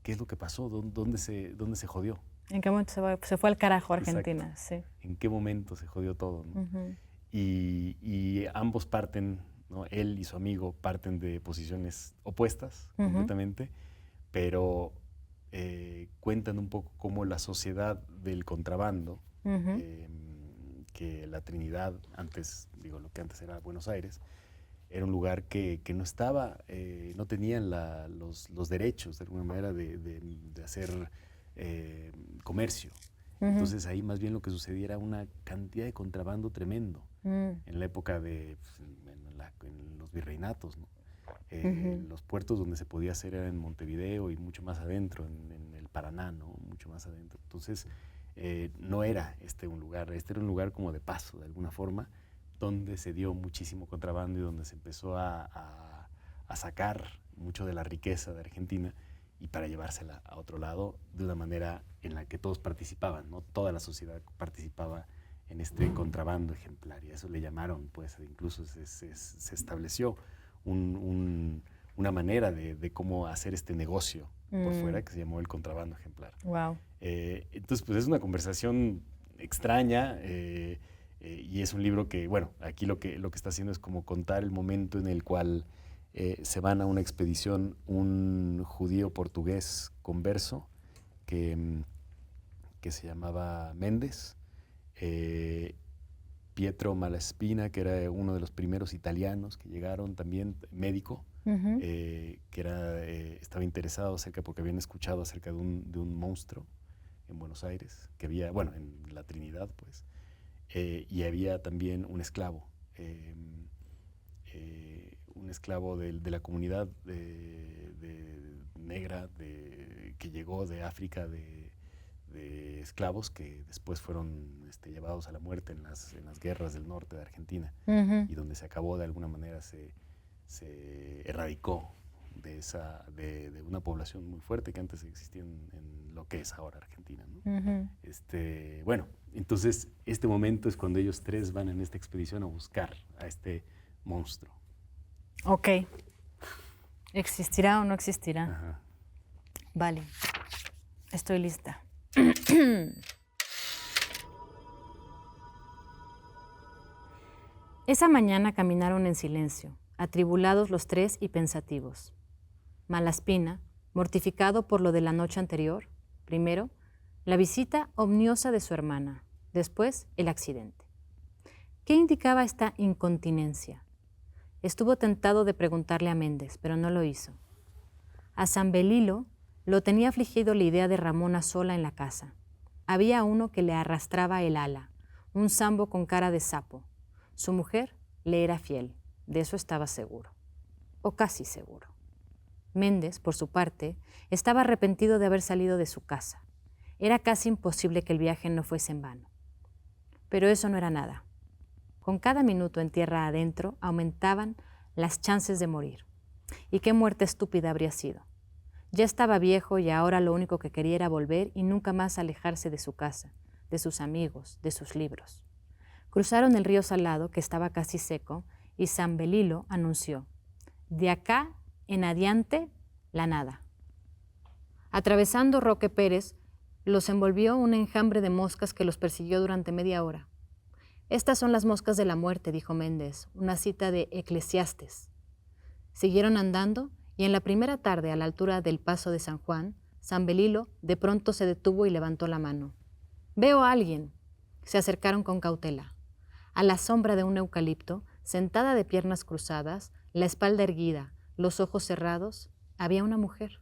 Speaker 2: qué es lo que pasó, dónde se jodió.
Speaker 1: ¿En qué momento se fue al carajo Argentina?
Speaker 2: Exacto.
Speaker 1: Sí.
Speaker 2: ¿En qué momento se jodió todo, ¿no? Y ambos parten, ¿no? Él y su amigo parten de posiciones opuestas completamente, pero cuentan un poco cómo la sociedad del contrabando, que la Trinidad, lo que antes era Buenos Aires, era un lugar que no estaba, no tenían los derechos de alguna manera de hacer comercio. Entonces ahí más bien lo que sucedía era una cantidad de contrabando tremendo en la época en los virreinatos, ¿no? Los puertos donde se podía hacer eran en Montevideo y mucho más adentro, en el Paraná, ¿no? Mucho más adentro. Entonces no era un lugar, era un lugar como de paso, de alguna forma, donde se dio muchísimo contrabando y donde se empezó a sacar mucho de la riqueza de Argentina y para llevársela a otro lado de una manera en la que todos participaban, ¿no? Toda la sociedad participaba en este contrabando ejemplar y a eso le llamaron, pues incluso se estableció una manera de cómo hacer este negocio por fuera que se llamó el contrabando ejemplar.
Speaker 1: Wow.
Speaker 2: Entonces, pues es una conversación extraña y es un libro que, bueno, aquí lo que está haciendo es como contar el momento en el cual se van a una expedición un judío portugués converso que se llamaba Méndez, Pietro Malaspina, que era uno de los primeros italianos que llegaron, también médico, que estaba interesado porque habían escuchado acerca de un monstruo en Buenos Aires, que había, bueno, en la Trinidad, pues, y había también un esclavo de la comunidad negra que llegó de África de esclavos que después fueron llevados a la muerte en las guerras del norte de Argentina y donde se acabó de alguna manera, se erradicó de una población muy fuerte que antes existía en lo que es ahora Argentina, ¿no? Bueno, entonces este momento es cuando ellos tres van en esta expedición a buscar a este monstruo.
Speaker 1: Ok. ¿Existirá o no existirá?
Speaker 2: Ajá.
Speaker 1: Vale. Estoy lista. Esa mañana caminaron en silencio, atribulados los tres y pensativos. Malaspina, mortificado por lo de la noche anterior, Primero, la visita ominosa de su hermana, después el accidente. ¿Qué indicaba esta incontinencia? Estuvo tentado de preguntarle a Méndez, pero no lo hizo. A Zambelilo lo tenía afligido la idea de Ramona sola en la casa. Había uno que le arrastraba el ala, un sambo con cara de sapo. Su mujer le era fiel, de eso estaba seguro, o casi seguro. Méndez, por su parte, estaba arrepentido de haber salido de su casa. Era casi imposible que el viaje no fuese en vano. Pero eso no era nada. Con cada minuto en tierra adentro aumentaban las chances de morir. ¿Y qué muerte estúpida habría sido? Ya estaba viejo y ahora lo único que quería era volver y nunca más alejarse de su casa, de sus amigos, de sus libros. Cruzaron el río Salado, que estaba casi seco, y Zambelilo anunció: de acá en adiante, la nada. Atravesando Roque Pérez, los envolvió un enjambre de moscas que los persiguió durante media hora. Estas son las moscas de la muerte, dijo Méndez, una cita de Eclesiastes. Siguieron andando y en la primera tarde, a la altura del Paso de San Juan, Zambelilo de pronto se detuvo y levantó la mano. «Veo a alguien». Se acercaron con cautela. A la sombra de un eucalipto, sentada de piernas cruzadas, la espalda erguida, los ojos cerrados, había una mujer.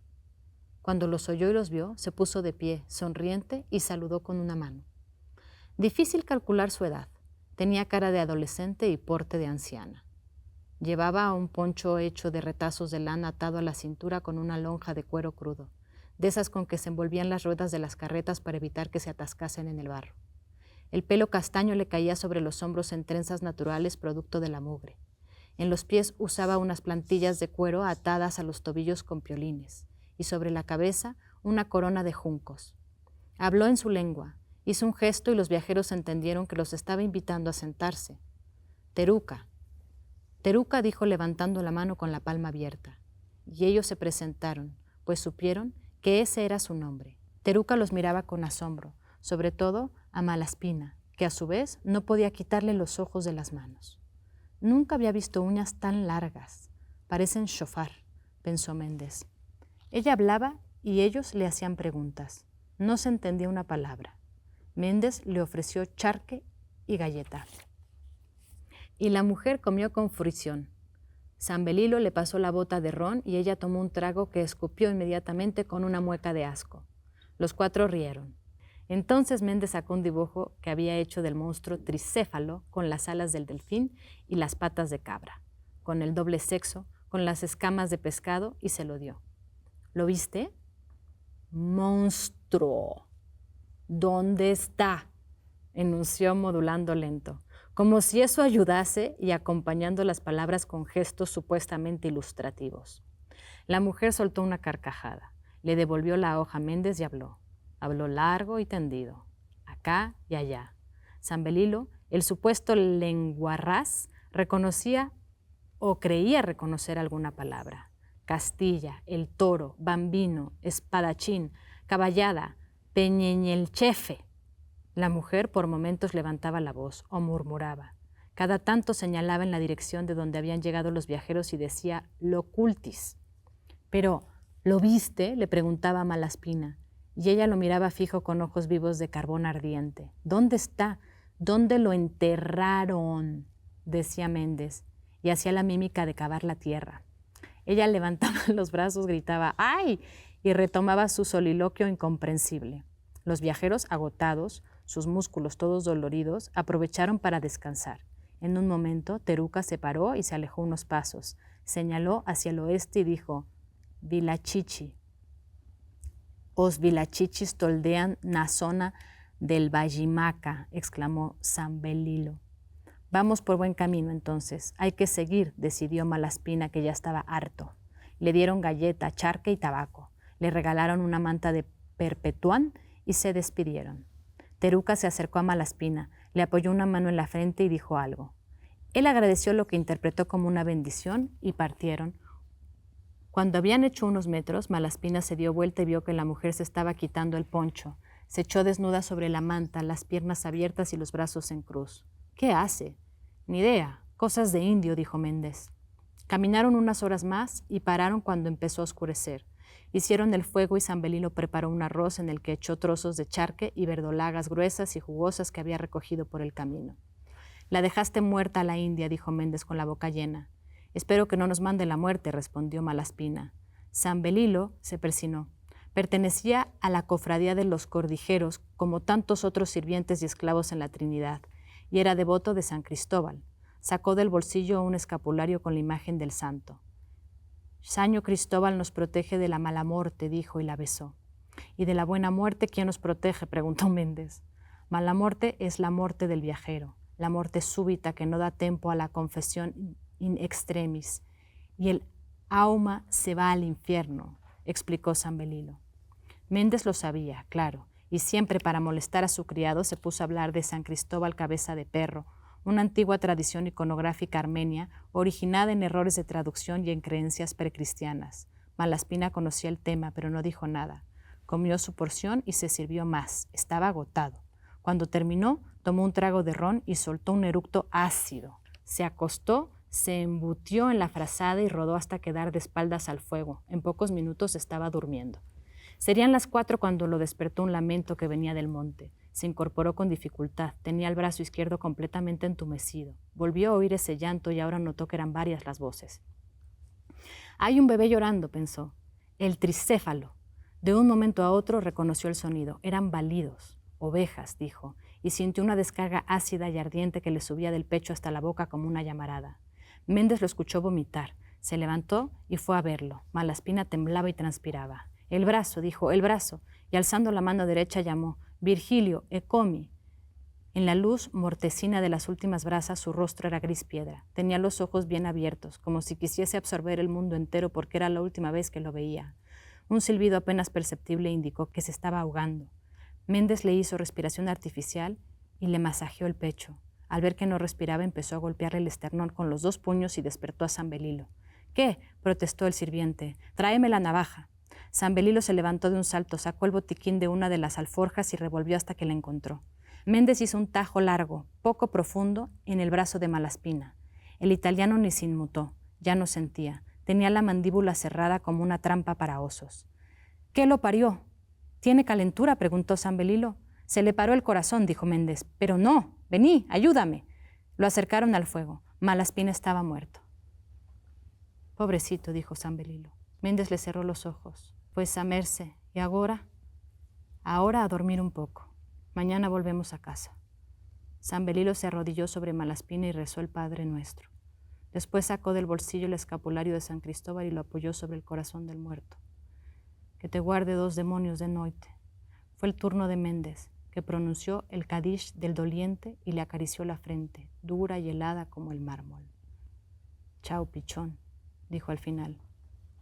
Speaker 1: Cuando los oyó y los vio, se puso de pie, sonriente, y saludó con una mano. Difícil calcular su edad. Tenía cara de adolescente y porte de anciana. Llevaba un poncho hecho de retazos de lana atado a la cintura con una lonja de cuero crudo, de esas con que se envolvían las ruedas de las carretas para evitar que se atascasen en el barro. El pelo castaño le caía sobre los hombros en trenzas naturales producto de la mugre. En los pies usaba unas plantillas de cuero atadas a los tobillos con piolines, y sobre la cabeza una corona de juncos. Habló en su lengua, hizo un gesto y los viajeros entendieron que los estaba invitando a sentarse. «Teruca». Teruca dijo levantando la mano con la palma abierta, y ellos se presentaron, pues supieron que ese era su nombre. Teruca los miraba con asombro, sobre todo a Malaspina, que a su vez no podía quitarle los ojos de las manos. Nunca había visto uñas tan largas, parecen shofar, pensó Méndez. Ella hablaba y ellos le hacían preguntas. No se entendía una palabra. Méndez le ofreció charque y galleta. Y la mujer comió con fruición. Zambelilo le pasó la bota de ron y ella tomó un trago que escupió inmediatamente con una mueca de asco. Los cuatro rieron. Entonces Méndez sacó un dibujo que había hecho del monstruo tricéfalo con las alas del delfín y las patas de cabra, con el doble sexo, con las escamas de pescado, y se lo dio. ¿Lo viste? «Monstruo. ¿Dónde está?», enunció modulando lento, como si eso ayudase y acompañando las palabras con gestos supuestamente ilustrativos. La mujer soltó una carcajada, le devolvió la hoja a Méndez y habló. Habló largo y tendido, acá y allá. Zambelilo, el supuesto lenguarrás, reconocía o creía reconocer alguna palabra. Castilla, el toro, bambino, espadachín, caballada, peñeñelchefe. La mujer por momentos levantaba la voz o murmuraba. Cada tanto señalaba en la dirección de donde habían llegado los viajeros y decía «locultis». «Pero, ¿lo viste?», le preguntaba Malaspina, y ella lo miraba fijo con ojos vivos de carbón ardiente. «¿Dónde está? ¿Dónde lo enterraron?», decía Méndez, y hacía la mímica de cavar la tierra. Ella levantaba los brazos, gritaba «¡ay!» y retomaba su soliloquio incomprensible. Los viajeros, agotados, sus músculos todos doloridos, aprovecharon para descansar. En un momento, Teruca se paró y se alejó unos pasos. Señaló hacia el oeste y dijo: «Vilachichi. Os vilachichis toldean na zona del Vallimaca», exclamó Zambelilo. «Vamos por buen camino entonces. Hay que seguir», decidió Malaspina, que ya estaba harto. Le dieron galleta, charque y tabaco. Le regalaron una manta de perpetuán y se despidieron. Teruca se acercó a Malaspina, le apoyó una mano en la frente y dijo algo. Él agradeció lo que interpretó como una bendición y partieron. Cuando habían hecho unos metros, Malaspina se dio vuelta y vio que la mujer se estaba quitando el poncho. Se echó desnuda sobre la manta, las piernas abiertas y los brazos en cruz. «¿Qué hace?» «Ni idea. Cosas de indio», dijo Méndez. Caminaron unas horas más y pararon cuando empezó a oscurecer. Hicieron el fuego y Zambelilo preparó un arroz en el que echó trozos de charque y verdolagas gruesas y jugosas que había recogido por el camino. La dejaste muerta a la india, dijo Méndez con la boca llena. Espero que no nos mande la muerte, respondió Malaspina. Zambelilo se persinó. Pertenecía a la cofradía de los cordijeros, como tantos otros sirvientes y esclavos en la Trinidad, y era devoto de San Cristóbal. Sacó del bolsillo un escapulario con la imagen del santo. Saño Cristóbal nos protege de la mala muerte, dijo y la besó. ¿Y de la buena muerte quién nos protege?, preguntó Méndez. Mala muerte es la muerte del viajero, la muerte súbita que no da tiempo a la confesión in extremis, y el alma se va al infierno, explicó Zambelilo. Méndez lo sabía, claro, y siempre para molestar a su criado se puso a hablar de San Cristóbal Cabeza de Perro, una antigua tradición iconográfica armenia originada en errores de traducción y en creencias precristianas. Malaspina conocía el tema, pero no dijo nada. Comió su porción y se sirvió más. Estaba agotado. Cuando terminó, tomó un trago de ron y soltó un eructo ácido. Se acostó, se embutió en la frazada y rodó hasta quedar de espaldas al fuego. En pocos minutos estaba durmiendo. Serían las 4 cuando lo despertó un lamento que venía del monte. Se incorporó con dificultad. Tenía el brazo izquierdo completamente entumecido. Volvió a oír ese llanto y ahora notó que eran varias las voces. Hay un bebé llorando, pensó. El tricéfalo. De un momento a otro reconoció el sonido. Eran balidos. Ovejas, dijo, y sintió una descarga ácida y ardiente que le subía del pecho hasta la boca como una llamarada. Méndez lo escuchó vomitar. Se levantó y fue a verlo. Malaspina temblaba y transpiraba. El brazo, dijo, el brazo, y alzando la mano derecha llamó, Virgilio, Ecomi. En la luz mortecina de las últimas brasas su rostro era gris piedra. Tenía los ojos bien abiertos, como si quisiese absorber el mundo entero porque era la última vez que lo veía. Un silbido apenas perceptible indicó que se estaba ahogando. Méndez le hizo respiración artificial y le masajeó el pecho. Al ver que no respiraba, empezó a golpearle el esternón con los 2 puños y despertó a Zambelilo. ¿Qué?, protestó el sirviente. Tráeme la navaja. Zambelilo se levantó de un salto, sacó el botiquín de una de las alforjas y revolvió hasta que la encontró. Méndez hizo un tajo largo, poco profundo, en el brazo de Malaspina. El italiano ni se inmutó, ya no sentía. Tenía la mandíbula cerrada como una trampa para osos. ¿Qué lo parió? ¿Tiene calentura?, preguntó Zambelilo. Se le paró el corazón, dijo Méndez. Pero no, vení, ayúdame. Lo acercaron al fuego. Malaspina estaba muerto. Pobrecito, dijo Zambelilo. Méndez le cerró los ojos. Pues a merce. ¿Y ahora? Ahora a dormir un poco. Mañana volvemos a casa. Zambelilo se arrodilló sobre Malaspina y rezó el Padre Nuestro. Después sacó del bolsillo el escapulario de San Cristóbal y lo apoyó sobre el corazón del muerto. Que te guarde 2 demonios de noite. Fue el turno de Méndez, que pronunció el Kadish del doliente y le acarició la frente, dura y helada como el mármol. Chao, pichón, dijo al final.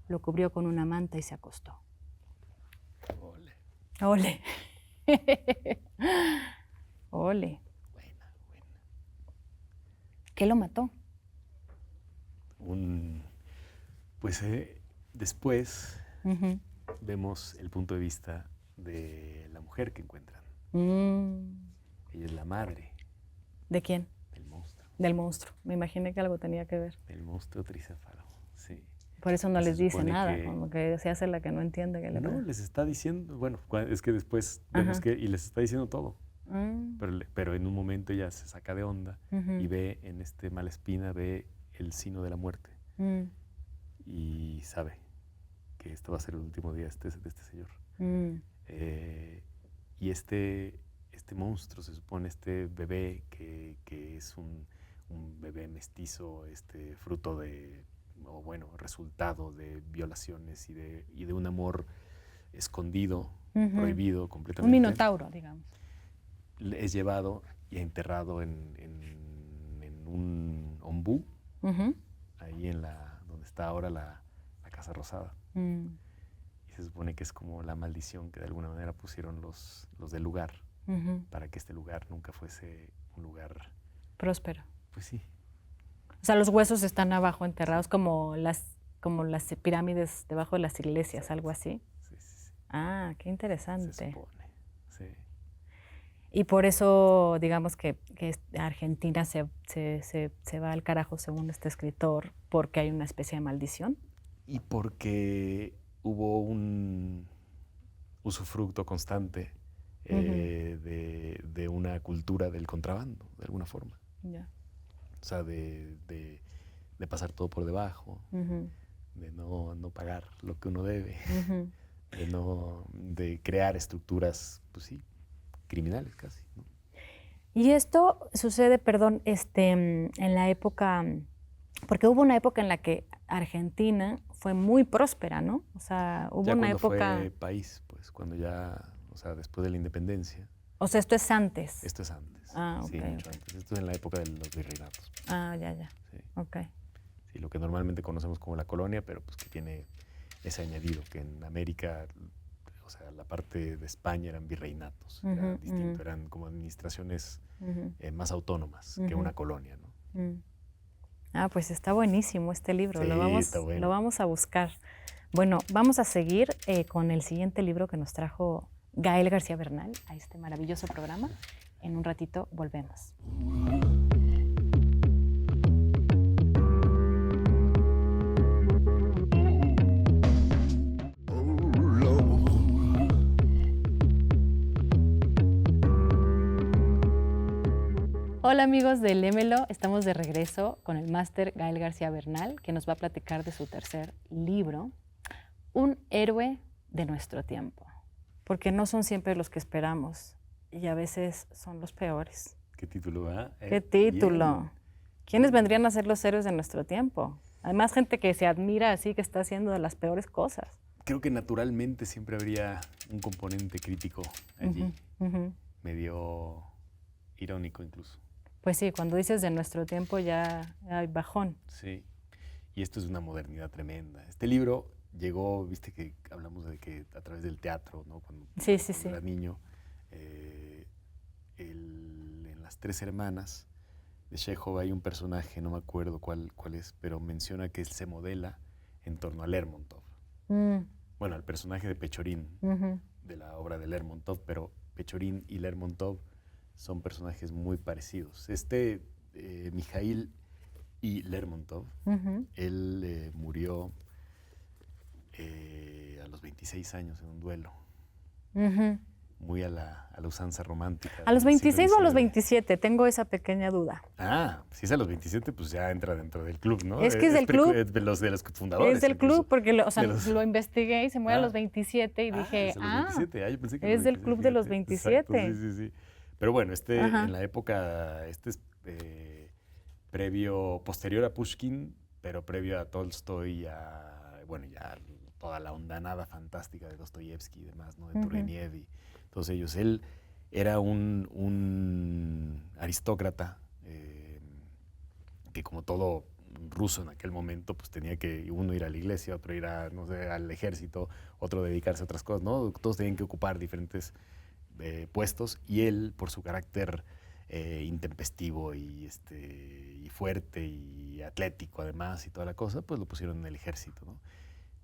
Speaker 1: Lo cubrió con una manta y se acostó.
Speaker 2: Ole.
Speaker 1: Ole. Ole.
Speaker 2: Buena, buena.
Speaker 1: ¿Qué lo mató?
Speaker 2: Pues después vemos el punto de vista de la mujer que encuentran. Ella es la madre.
Speaker 1: ¿De quién?
Speaker 2: Del monstruo.
Speaker 1: Del monstruo. Me imaginé que algo tenía que ver.
Speaker 2: Del monstruo tricéfalo, sí.
Speaker 1: Por eso no les dice nada,
Speaker 2: que,
Speaker 1: como que se hace la que no entiende que le
Speaker 2: No,
Speaker 1: pasa.
Speaker 2: les está diciendo, bueno, es que después vemos que, y les está diciendo todo. Pero en un momento ella se saca de onda y ve en Malaspina, ve el signo de la muerte. Y sabe que este va a ser el último día de este señor. Y este monstruo, se supone, este bebé que es un bebé mestizo, fruto de, o bueno, resultado de violaciones y de un amor escondido, prohibido completamente.
Speaker 1: Un minotauro, digamos.
Speaker 2: Es llevado y enterrado en un ombú, ahí donde está ahora la Casa Rosada. Y se supone que es como la maldición que de alguna manera pusieron los del lugar, para que este lugar nunca fuese un lugar
Speaker 1: próspero.
Speaker 2: Pues sí.
Speaker 1: O sea, los huesos están abajo enterrados como las pirámides debajo de las iglesias, algo así.
Speaker 2: Sí.
Speaker 1: Ah, qué interesante.
Speaker 2: Se supone, sí.
Speaker 1: Y por eso, digamos que Argentina se va al carajo, según este escritor, porque hay una especie de maldición.
Speaker 2: Y porque hubo un usufructo constante de una cultura del contrabando, de alguna forma.
Speaker 1: Ya.
Speaker 2: O sea, de pasar todo por debajo, de no pagar lo que uno debe, de crear estructuras, pues sí, criminales casi, ¿no?
Speaker 1: Y esto sucede, perdón, en la época, porque hubo una época en la que Argentina fue muy próspera, ¿no? O sea, hubo
Speaker 2: Ya
Speaker 1: una
Speaker 2: cuando
Speaker 1: época...
Speaker 2: fue país, pues cuando ya, o sea, después de la independencia.
Speaker 1: O sea, esto es antes.
Speaker 2: Esto es antes.
Speaker 1: Ah, ok.
Speaker 2: Sí, mucho antes. Esto es en la época de los virreinatos.
Speaker 1: Ah, ya.
Speaker 2: Sí.
Speaker 1: Ok.
Speaker 2: Sí, lo que normalmente conocemos como la colonia, pero pues que tiene ese añadido, que en América, o sea, la parte de España eran virreinatos, era distinto, eran como administraciones más autónomas que una colonia, ¿no?
Speaker 1: Ah, pues está buenísimo este libro,
Speaker 2: Sí, está bueno.
Speaker 1: lo vamos a buscar. Bueno, vamos a seguir con el siguiente libro que nos trajo Gael García Bernal a este maravilloso programa. En un ratito volvemos. Hola amigos de Lémelo, estamos de regreso con el máster Gael García Bernal, que nos va a platicar de su tercer libro, Un héroe de nuestro tiempo, porque no son siempre los que esperamos y a veces son los peores.
Speaker 2: ¿Qué título va?
Speaker 1: ¿Qué título?
Speaker 2: Bien.
Speaker 1: ¿Quiénes vendrían a ser los héroes de nuestro tiempo? Además, gente que se admira así, que está haciendo de las peores cosas.
Speaker 2: Creo que naturalmente siempre habría un componente crítico allí, medio irónico incluso.
Speaker 1: Pues sí, cuando dices de nuestro tiempo ya hay bajón.
Speaker 2: Sí, y esto es una modernidad tremenda. Este libro llegó, viste que hablamos de que a través del teatro, ¿no? Cuando era niño, en Las Tres Hermanas de Chekhov hay un personaje, no me acuerdo cuál es, pero menciona que él se modela en torno a Lermontov. Bueno, al personaje de Pechorín, de la obra de Lermontov, pero Pechorín y Lermontov son personajes muy parecidos. Mijaíl y Lermontov, él murió a los 26 años en un duelo, muy a la usanza romántica.
Speaker 1: ¿A los 26 o a los 27? Tengo esa pequeña duda.
Speaker 2: Ah, si es a los 27, pues ya entra dentro del club, ¿no?
Speaker 1: Es que es del club.
Speaker 2: De los fundadores.
Speaker 1: Es del
Speaker 2: incluso.
Speaker 1: club, porque lo investigué y se muere a los 27 y dije,
Speaker 2: es de los 27. Yo pensé que
Speaker 1: es del club de los 27.
Speaker 2: Exacto, sí. Pero bueno, en la época, es posterior a Pushkin, pero previo a Tolstoy, ya toda la ondanada fantástica de Dostoyevsky y demás, ¿no? De Turgenev y todos ellos. Él era un aristócrata que, como todo ruso en aquel momento, pues tenía que uno ir a la iglesia, otro ir al ejército, otro dedicarse a otras cosas, ¿no? Todos tenían que ocupar diferentes puestos, y él, por su carácter intempestivo y fuerte y atlético además y toda la cosa, pues lo pusieron en el ejército, ¿no?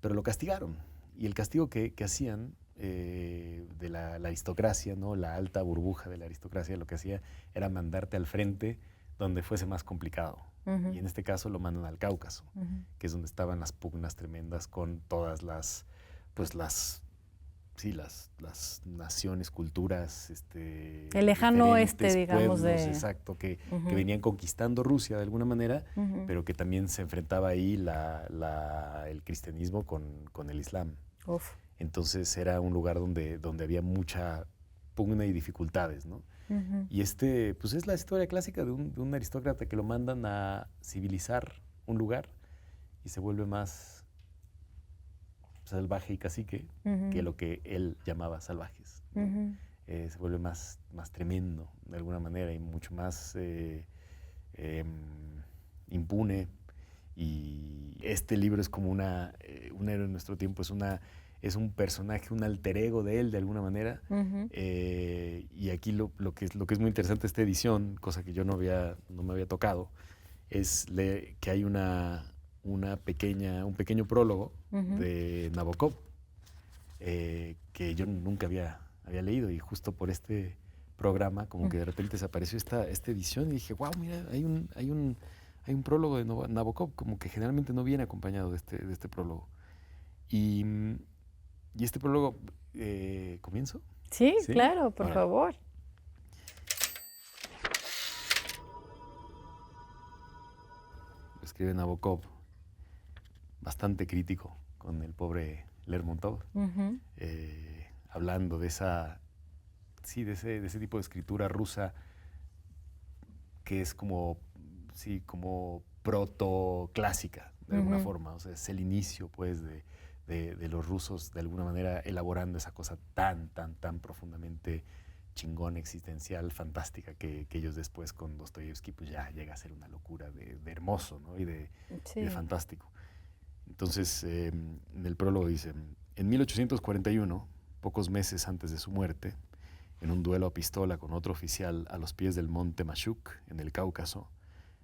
Speaker 2: Pero lo castigaron, y el castigo que hacían de la aristocracia, ¿no? La alta burbuja de la aristocracia, lo que hacía era mandarte al frente donde fuese más complicado. Y en este caso lo mandan al Cáucaso, que es donde estaban las pugnas tremendas con todas las naciones, culturas,
Speaker 1: el lejano oeste, digamos,
Speaker 2: pueblos, exacto, que venían conquistando Rusia de alguna manera, pero que también se enfrentaba ahí el cristianismo con el islam.
Speaker 1: Uf.
Speaker 2: Entonces era un lugar donde había mucha pugna y dificultades, ¿no? Y pues es la historia clásica de un aristócrata que lo mandan a civilizar un lugar y se vuelve más salvaje y cacique que lo que él llamaba salvajes. Se vuelve más tremendo de alguna manera y mucho más impune. Y este libro es como un héroe de nuestro tiempo, es un personaje, un alter ego de él de alguna manera. Y aquí lo que es muy interesante de esta edición, cosa que yo no me había tocado, es que hay un pequeño prólogo de Nabokov que yo nunca había leído, y justo por este programa como que de repente desapareció esta edición y dije, wow, mira, hay un prólogo de Nabokov, como que generalmente no viene acompañado de este prólogo. Y, y este prólogo, ¿comienzo?
Speaker 1: Sí,
Speaker 2: ¿Sí?
Speaker 1: claro, por
Speaker 2: Órale.
Speaker 1: favor.
Speaker 2: Lo escribe Nabokov, bastante crítico con el pobre Lermontov,
Speaker 1: Ujú,
Speaker 2: hablando de esa, sí, de ese tipo de escritura rusa que es como, sí, como proto-clásica, de alguna
Speaker 1: ujú.
Speaker 2: forma. O sea, es el inicio, pues, de los rusos, de alguna manera, elaborando esa cosa tan, tan, tan profundamente chingón, existencial, fantástica, que ellos después con Dostoyevsky, pues ya llega a ser una locura de hermoso, ¿no? Y de
Speaker 1: Sí.
Speaker 2: fantástico. Entonces, en el prólogo dice, en 1841, pocos meses antes de su muerte, en un duelo a pistola con otro oficial a los pies del monte Mashuk, en el Cáucaso,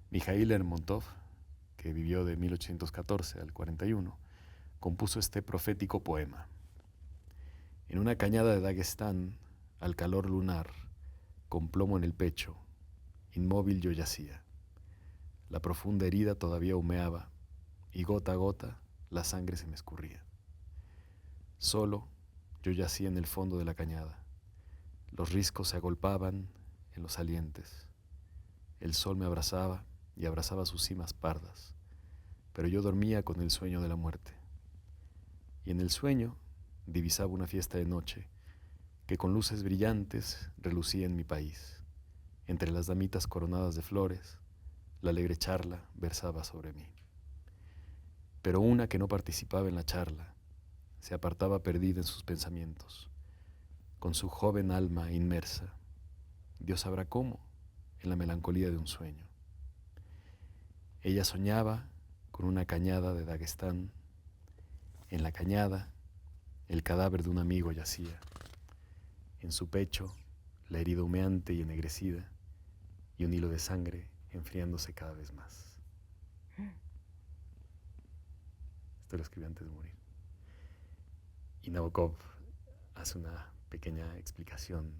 Speaker 2: Mikhail Lermontov, que vivió de 1814 al 41, compuso este profético poema. En una cañada de Daguestán, al calor lunar, con plomo en el pecho, inmóvil yo yacía. La profunda herida todavía humeaba, y gota a gota la sangre se me escurría. Solo yo yacía en el fondo de la cañada. Los riscos se agolpaban en los salientes. El sol me abrazaba y abrazaba sus cimas pardas, pero yo dormía con el sueño de la muerte. Y en el sueño divisaba una fiesta de noche que con luces brillantes relucía en mi país. Entre las damitas coronadas de flores, la alegre charla versaba sobre mí. Pero una que no participaba en la charla se apartaba perdida en sus pensamientos, con su joven alma inmersa, Dios sabrá cómo, en la melancolía de un sueño. Ella soñaba con una cañada de Daguestán. En la cañada, el cadáver de un amigo yacía. En su pecho, la herida humeante y ennegrecida, y un hilo de sangre enfriándose cada vez más. Esto lo escribí antes de morir. Y Nabokov hace una pequeña explicación.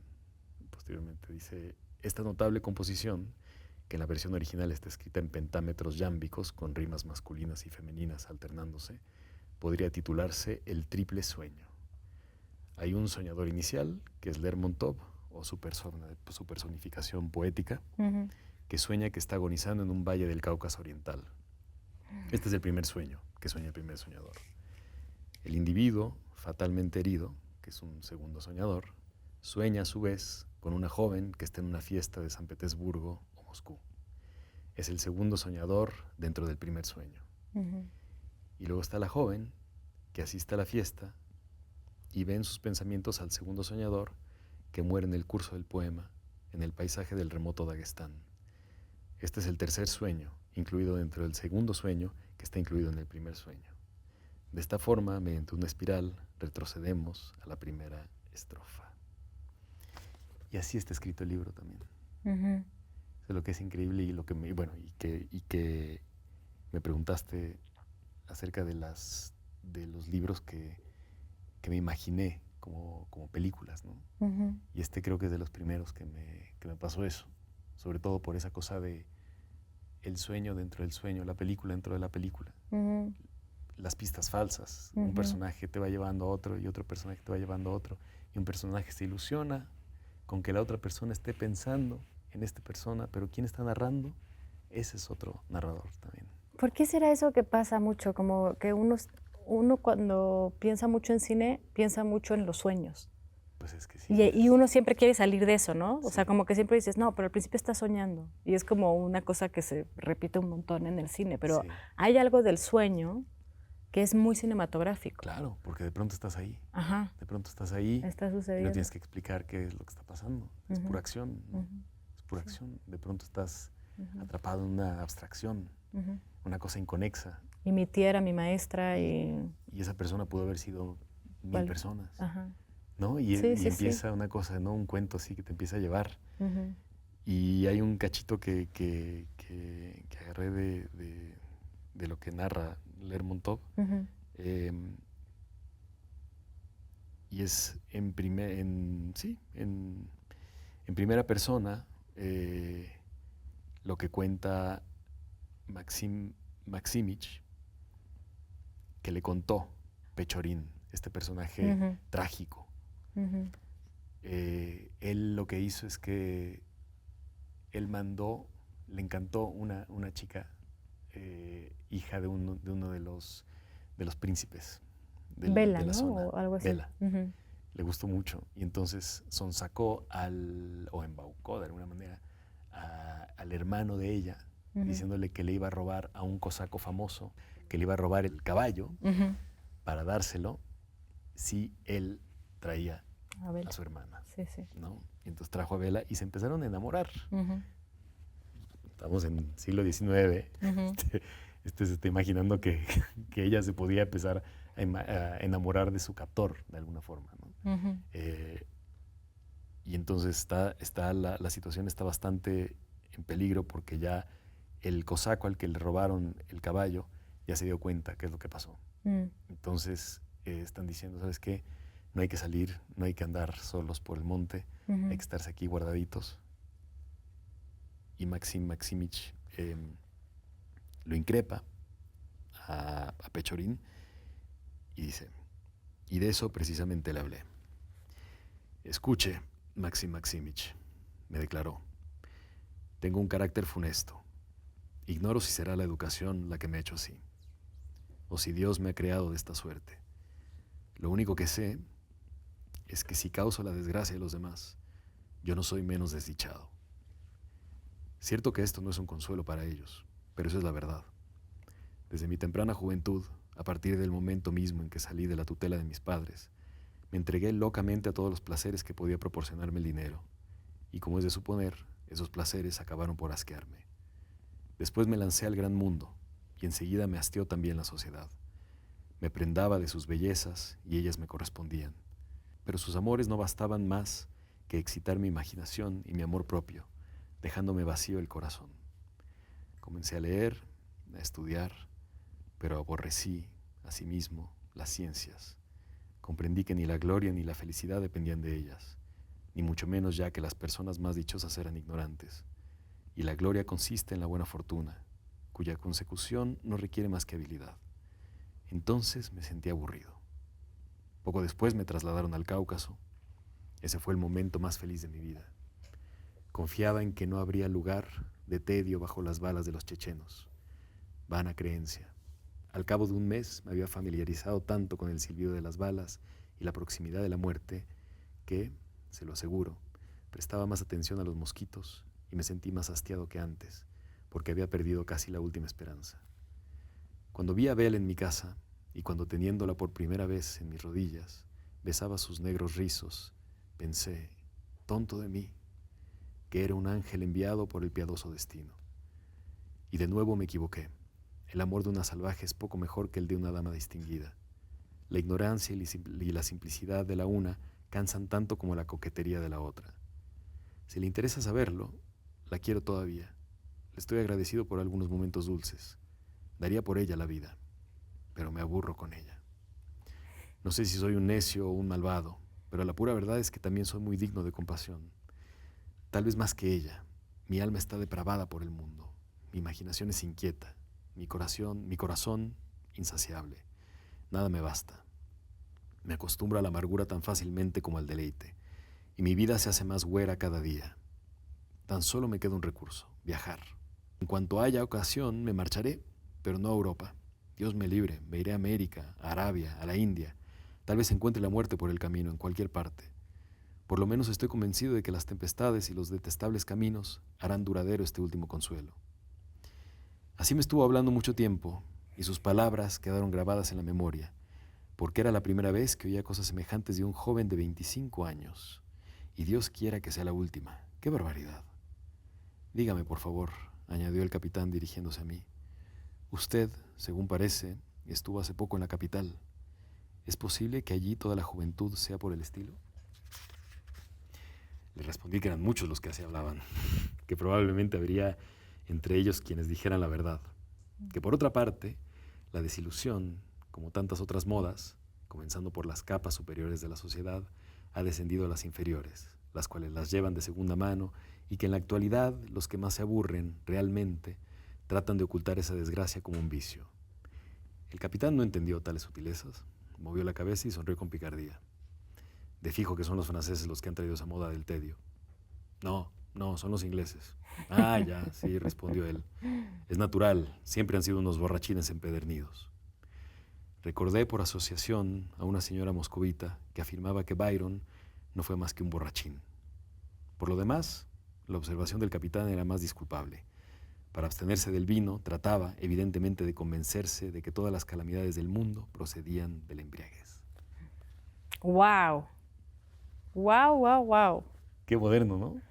Speaker 2: Posteriormente dice, esta notable composición, que en la versión original está escrita en pentámetros yámbicos con rimas masculinas y femeninas alternándose, podría titularse El triple sueño. Hay un soñador inicial, que es Lermontov, o su personificación poética,
Speaker 1: Ujú,
Speaker 2: que sueña que está agonizando en un valle del Cáucaso oriental. Este es el primer sueño que sueña el primer soñador. El individuo, fatalmente herido, que es un segundo soñador, sueña a su vez con una joven que está en una fiesta de San Petersburgo o Moscú. Es el segundo soñador dentro del primer sueño.
Speaker 1: ujú.
Speaker 2: Y luego está la joven que asiste a la fiesta y ve en sus pensamientos al segundo soñador que muere en el curso del poema, en el paisaje del remoto Daguestán. Este es el tercer sueño, incluido dentro del segundo sueño, que está incluido en el primer sueño. De esta forma, mediante una espiral, retrocedemos a la primera estrofa. Y así está escrito el libro también.
Speaker 1: Ujú.
Speaker 2: Eso es lo que es increíble y lo que me, bueno, y que me preguntaste acerca de los libros que me imaginé como películas, ¿no?
Speaker 1: Ujú,
Speaker 2: Y este creo que es de los primeros que me pasó eso, sobre todo por esa cosa de el sueño dentro del sueño, la película dentro de la película,
Speaker 1: ujú,
Speaker 2: las pistas falsas, un
Speaker 1: ujú.
Speaker 2: personaje te va llevando a otro y otro personaje te va llevando a otro, y un personaje se ilusiona con que la otra persona esté pensando en esta persona, pero ¿quién está narrando? Ese es otro narrador también.
Speaker 1: ¿Por qué será eso que pasa mucho? Como que uno cuando piensa mucho en cine, piensa mucho en los sueños.
Speaker 2: Pues es que sí,
Speaker 1: Y uno siempre quiere salir de eso, ¿no? O sea,
Speaker 2: sí,
Speaker 1: como que siempre dices, no, pero al principio estás soñando. Y es como una cosa que se repite un montón en el cine, pero
Speaker 2: sí,
Speaker 1: hay algo del sueño que es muy cinematográfico.
Speaker 2: claro, porque de pronto estás ahí,
Speaker 1: Ajá,
Speaker 2: de pronto estás ahí
Speaker 1: está
Speaker 2: y no
Speaker 1: sucediendo.
Speaker 2: tienes que explicar qué es lo que está pasando, es
Speaker 1: Ujú,
Speaker 2: pura acción, ¿no?
Speaker 1: ujú,
Speaker 2: Es pura
Speaker 1: sí,
Speaker 2: acción, de pronto estás
Speaker 1: ujú,
Speaker 2: atrapado en una abstracción,
Speaker 1: ujú.
Speaker 2: una cosa inconexa,
Speaker 1: Y mi tía era mi maestra y
Speaker 2: y esa persona pudo haber sido 1000
Speaker 1: cuál,
Speaker 2: personas,
Speaker 1: ajá.
Speaker 2: ¿no?
Speaker 1: Sí,
Speaker 2: Y
Speaker 1: sí, sí.
Speaker 2: empieza una cosa, ¿no? Un cuento así que te empieza a llevar.
Speaker 1: Ujú,
Speaker 2: Y hay un cachito que agarré de lo que narra Lermontov,
Speaker 1: ujú,
Speaker 2: em, y es sí, en primera persona lo que cuenta Maximich, que le contó Pechorín, este personaje trágico. Él lo que hizo es que él le encantó una chica, hija de uno de los príncipes
Speaker 1: Bella,
Speaker 2: de la
Speaker 1: ¿no?
Speaker 2: zona.
Speaker 1: O algo así.
Speaker 2: Bella. Le gustó mucho y entonces sonsacó o embaucó de alguna manera al hermano de ella, diciéndole que le iba a robar a un cosaco famoso, que le iba a robar el caballo para dárselo si él traía a su hermana.
Speaker 1: Sí, sí.
Speaker 2: ¿No? Y entonces trajo a Bella y se empezaron a enamorar. Estamos en el siglo XIX. Se está imaginando que ella se podía empezar a enamorar de su captor de alguna forma, ¿no? Y entonces la situación está bastante en peligro porque ya el cosaco al que le robaron el caballo ya se dio cuenta qué es lo que pasó. Entonces están diciendo, ¿sabes qué? No hay que salir, no hay que andar solos por el monte, hay que estarse aquí guardaditos. Y Maxim Maximich lo increpa a Pechorín y dice, y de eso precisamente le hablé. Escuche, Maxim Maximich, me declaró, tengo un carácter funesto. Ignoro si será la educación la que me ha hecho así, o si Dios me ha creado de esta suerte. Lo único que sé es que si causo la desgracia de los demás, yo no soy menos desdichado. Cierto que esto no es un consuelo para ellos, pero eso es la verdad. Desde mi temprana juventud, a partir del momento mismo en que salí de la tutela de mis padres, me entregué locamente a todos los placeres que podía proporcionarme el dinero, y como es de suponer, esos placeres acabaron por asquearme. Después me lancé al gran mundo, y enseguida me hastió también la sociedad. Me prendaba de sus bellezas, y ellas me correspondían. Pero sus amores no bastaban más que excitar mi imaginación y mi amor propio, dejándome vacío el corazón. Comencé a leer, a estudiar, pero aborrecí, asimismo, las ciencias. Comprendí que ni la gloria ni la felicidad dependían de ellas, ni mucho menos ya que las personas más dichosas eran ignorantes. Y la gloria consiste en la buena fortuna, cuya consecución no requiere más que habilidad. Entonces me sentí aburrido. Poco después me trasladaron al Cáucaso. Ese fue el momento más feliz de mi vida. Confiaba en que no habría lugar de tedio bajo las balas de los chechenos. Vana creencia. Al cabo de un mes me había familiarizado tanto con el silbido de las balas y la proximidad de la muerte que, se lo aseguro, prestaba más atención a los mosquitos y me sentí más hastiado que antes, porque había perdido casi la última esperanza. Cuando vi a Bella en mi casa y cuando teniéndola por primera vez en mis rodillas, besaba sus negros rizos, pensé, tonto de mí, que era un ángel enviado por el piadoso destino. Y de nuevo me equivoqué. El amor de una salvaje es poco mejor que el de una dama distinguida. La ignorancia y la simplicidad de la una cansan tanto como la coquetería de la otra. Si le interesa saberlo, la quiero todavía. Le estoy agradecido por algunos momentos dulces. Daría por ella la vida, pero me aburro con ella. No sé si soy un necio o un malvado, pero la pura verdad es que también soy muy digno de compasión. Tal vez más que ella. Mi alma está depravada por el mundo. Mi imaginación es inquieta. Mi corazón insaciable. Nada me basta. Me acostumbro a la amargura tan fácilmente como al deleite, y mi vida se hace más güera cada día. Tan solo me queda un recurso, viajar. En cuanto haya ocasión, me marcharé, pero no a Europa. Dios me libre, me iré a América, a Arabia, a la India. Tal vez encuentre la muerte por el camino, en cualquier parte. Por lo menos estoy convencido de que las tempestades y los detestables caminos harán duradero este último consuelo. Así me estuvo hablando mucho tiempo, y sus palabras quedaron grabadas en la memoria, porque era la primera vez que oía cosas semejantes de un joven de 25 años. Y Dios quiera que sea la última. ¡Qué barbaridad! Dígame, por favor, añadió el capitán dirigiéndose a mí. Usted, según parece, estuvo hace poco en la capital. ¿Es posible que allí toda la juventud sea por el estilo? Le respondí que eran muchos los que así hablaban, que probablemente habría entre ellos quienes dijeran la verdad, que por otra parte, la desilusión, como tantas otras modas, comenzando por las capas superiores de la sociedad, ha descendido a las inferiores, las cuales las llevan de segunda mano y que en la actualidad los que más se aburren realmente tratan de ocultar esa desgracia como un vicio. El capitán no entendió tales sutilezas, movió la cabeza y sonrió con picardía. De fijo que son los franceses los que han traído esa moda del tedio. No, no, son los ingleses. Ah, ya, sí, respondió él. Es natural, siempre han sido unos borrachines empedernidos. Recordé por asociación a una señora moscovita que afirmaba que Byron no fue más que un borrachín. Por lo demás, la observación del capitán era más disculpable. Para abstenerse del vino, trataba, evidentemente, de convencerse de que todas las calamidades del mundo procedían de la embriaguez.
Speaker 1: ¡Wow! ¡Wow, wow, wow!
Speaker 2: Qué moderno, ¿no?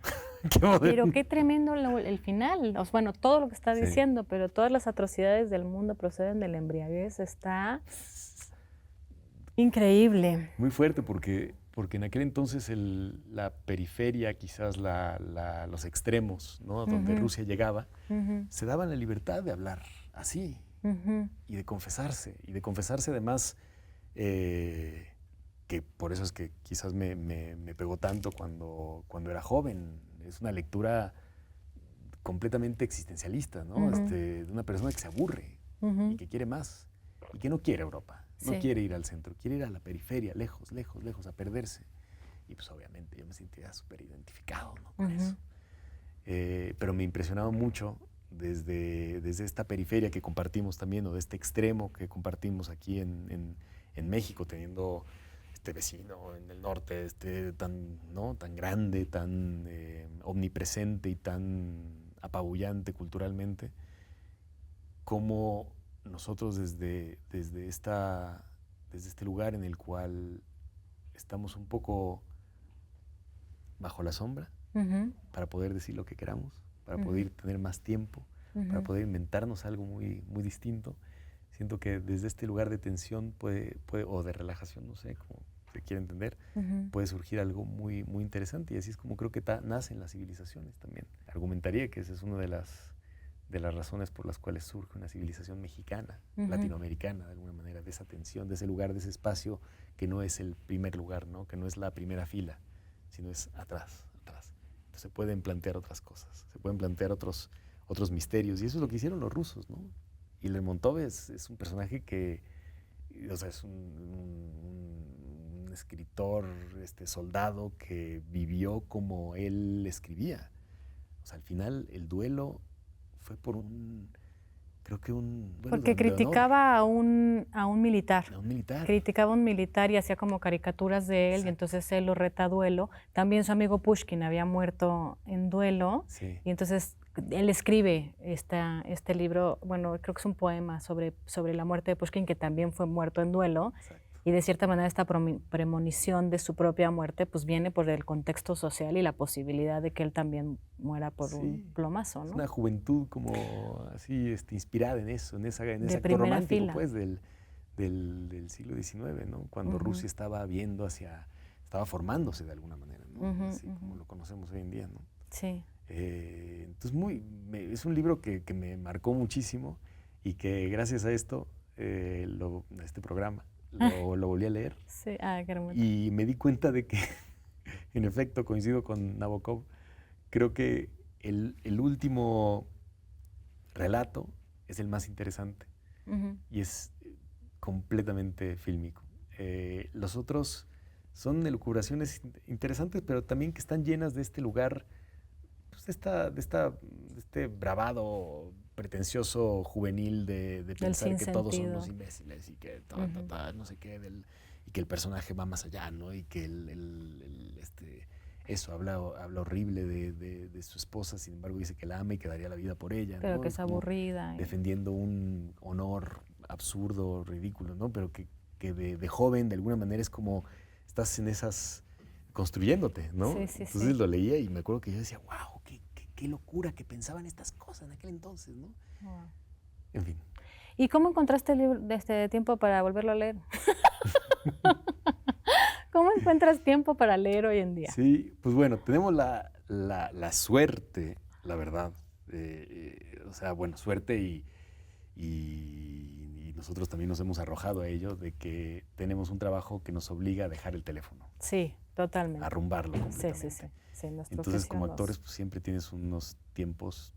Speaker 2: Qué moderno.
Speaker 1: Pero qué tremendo el final. O sea, bueno, todo lo que está diciendo, pero todas las atrocidades del mundo proceden de la embriaguez. Está increíble.
Speaker 2: Muy fuerte porque en aquel entonces la periferia, quizás los extremos, ¿no? Donde Rusia llegaba, se daban la libertad de hablar así y de confesarse además, que por eso es que quizás me pegó tanto cuando era joven. Es una lectura completamente existencialista, ¿no? De una persona que se aburre y que quiere más y que no quiere Europa. No quiere ir al centro, quiere ir a la periferia, lejos, lejos, lejos, a perderse. Y pues obviamente yo me sentía súper identificado, ¿no? Con eso. Pero me impresionaba mucho desde esta periferia que compartimos también, o de este extremo que compartimos aquí en México, teniendo este vecino en el norte, tan grande, tan omnipresente y tan apabullante culturalmente, como nosotros desde este lugar en el cual estamos un poco bajo la sombra, para poder decir lo que queramos, para poder tener más tiempo, para poder inventarnos algo muy, muy distinto. Siento que desde este lugar de tensión o de relajación, no sé cómo se quiere entender, puede surgir algo muy, muy interesante, y así es como creo que nacen las civilizaciones también. Argumentaría que esa es una de las razones por las cuales surge una civilización mexicana, latinoamericana, de alguna manera, de esa tensión, de ese lugar, de ese espacio que no es el primer lugar, ¿no? Que no es la primera fila, sino es atrás. Entonces se pueden plantear otras cosas, se pueden plantear otros misterios, y eso es lo que hicieron los rusos, ¿no? Y Lermontov es un personaje que, o sea, es un escritor, soldado que vivió como él escribía. O sea, al final el duelo fue por creo que bueno,
Speaker 1: porque criticaba a un militar.
Speaker 2: A un militar.
Speaker 1: Criticaba a un militar y hacía como caricaturas de él. Exacto. Y entonces él lo reta a duelo. También su amigo Pushkin había muerto en duelo. Sí. Y entonces él escribe este libro, bueno, creo que es un poema sobre la muerte de Pushkin, que también fue muerto en duelo. Exacto. Y de cierta manera esta premonición de su propia muerte pues viene por el contexto social y la posibilidad de que él también muera por un plomazo, ¿no?
Speaker 2: Es una juventud como así inspirada en eso, en ese acto romántico pues del siglo XIX, ¿no? Cuando Rusia estaba estaba formándose de alguna manera, ¿no? Así como lo conocemos hoy en día, ¿no?
Speaker 1: Sí.
Speaker 2: Entonces es un libro que me marcó muchísimo, y que gracias a esto, este programa, lo volví a leer.
Speaker 1: Sí, qué hermoso.
Speaker 2: Y me di cuenta de que, en efecto, coincido con Nabokov. Creo que el último relato es el más interesante y es completamente fílmico. Los otros son elucubraciones interesantes, pero también que están llenas de este lugar, pues de este bravado pretencioso juvenil de pensar que todos son los imbéciles y que no sé qué, y que el personaje va más allá, ¿no? Y que eso habla horrible de su esposa, sin embargo dice que la ama y que daría la vida por ella,
Speaker 1: pero
Speaker 2: ¿no?
Speaker 1: que es aburrida.
Speaker 2: Defendiendo un honor absurdo, ridículo, ¿no? Pero que de joven, de alguna manera, es como estás en esas, construyéndote, ¿no?
Speaker 1: Sí,
Speaker 2: Entonces lo leía y me acuerdo que yo decía, wow, qué locura que pensaban estas cosas en aquel entonces, ¿no? Wow. En fin.
Speaker 1: ¿Y cómo encontraste el libro de tiempo para volverlo a leer? ¿Cómo encuentras tiempo para leer hoy en día?
Speaker 2: Sí, pues bueno, tenemos la suerte, la verdad, o sea, bueno, suerte y nosotros también nos hemos arrojado a ello, de que tenemos un trabajo que nos obliga a dejar el teléfono.
Speaker 1: Sí, totalmente.
Speaker 2: A arrumbarlo completamente.
Speaker 1: Sí,
Speaker 2: entonces, como actores, pues siempre tienes unos tiempos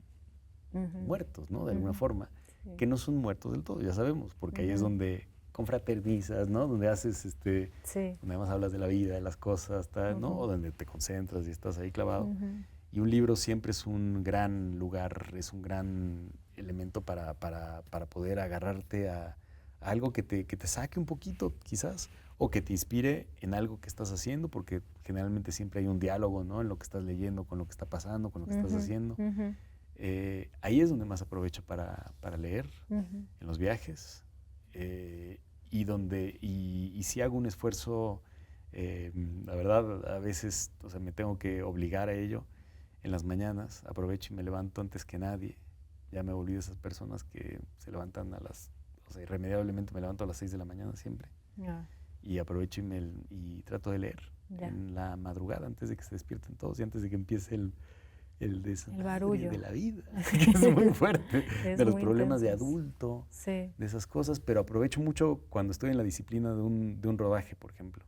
Speaker 2: muertos, ¿no? De alguna forma, que no son muertos del todo, ya sabemos, porque ahí es donde confraternizas, ¿no? Donde haces,
Speaker 1: Sí.
Speaker 2: donde además hablas de la vida, de las cosas, tal, ¿no? O donde te concentras y estás ahí clavado. Y un libro siempre es un gran lugar, es un gran elemento para poder agarrarte a algo que te saque un poquito, quizás, o que te inspire en algo que estás haciendo, porque generalmente siempre hay un diálogo, ¿no? En lo que estás leyendo, con lo que está pasando, con lo que estás haciendo. Ahí es donde más aprovecho para leer, en los viajes, y sí hago un esfuerzo, la verdad, a veces, o sea, me tengo que obligar a ello. En las mañanas aprovecho y me levanto antes que nadie. Ya me volví de esas personas que se levantan o sea, irremediablemente me levanto a las 6 de la mañana siempre. Y aprovecho y trato de leer en la madrugada antes de que se despierten todos y antes de que empiece el
Speaker 1: barullo
Speaker 2: de la vida, que es muy fuerte,
Speaker 1: es
Speaker 2: de los
Speaker 1: muy
Speaker 2: problemas de
Speaker 1: intenso.
Speaker 2: adulto,
Speaker 1: Sí.
Speaker 2: de esas cosas, pero aprovecho mucho cuando estoy en la disciplina de un rodaje, por ejemplo.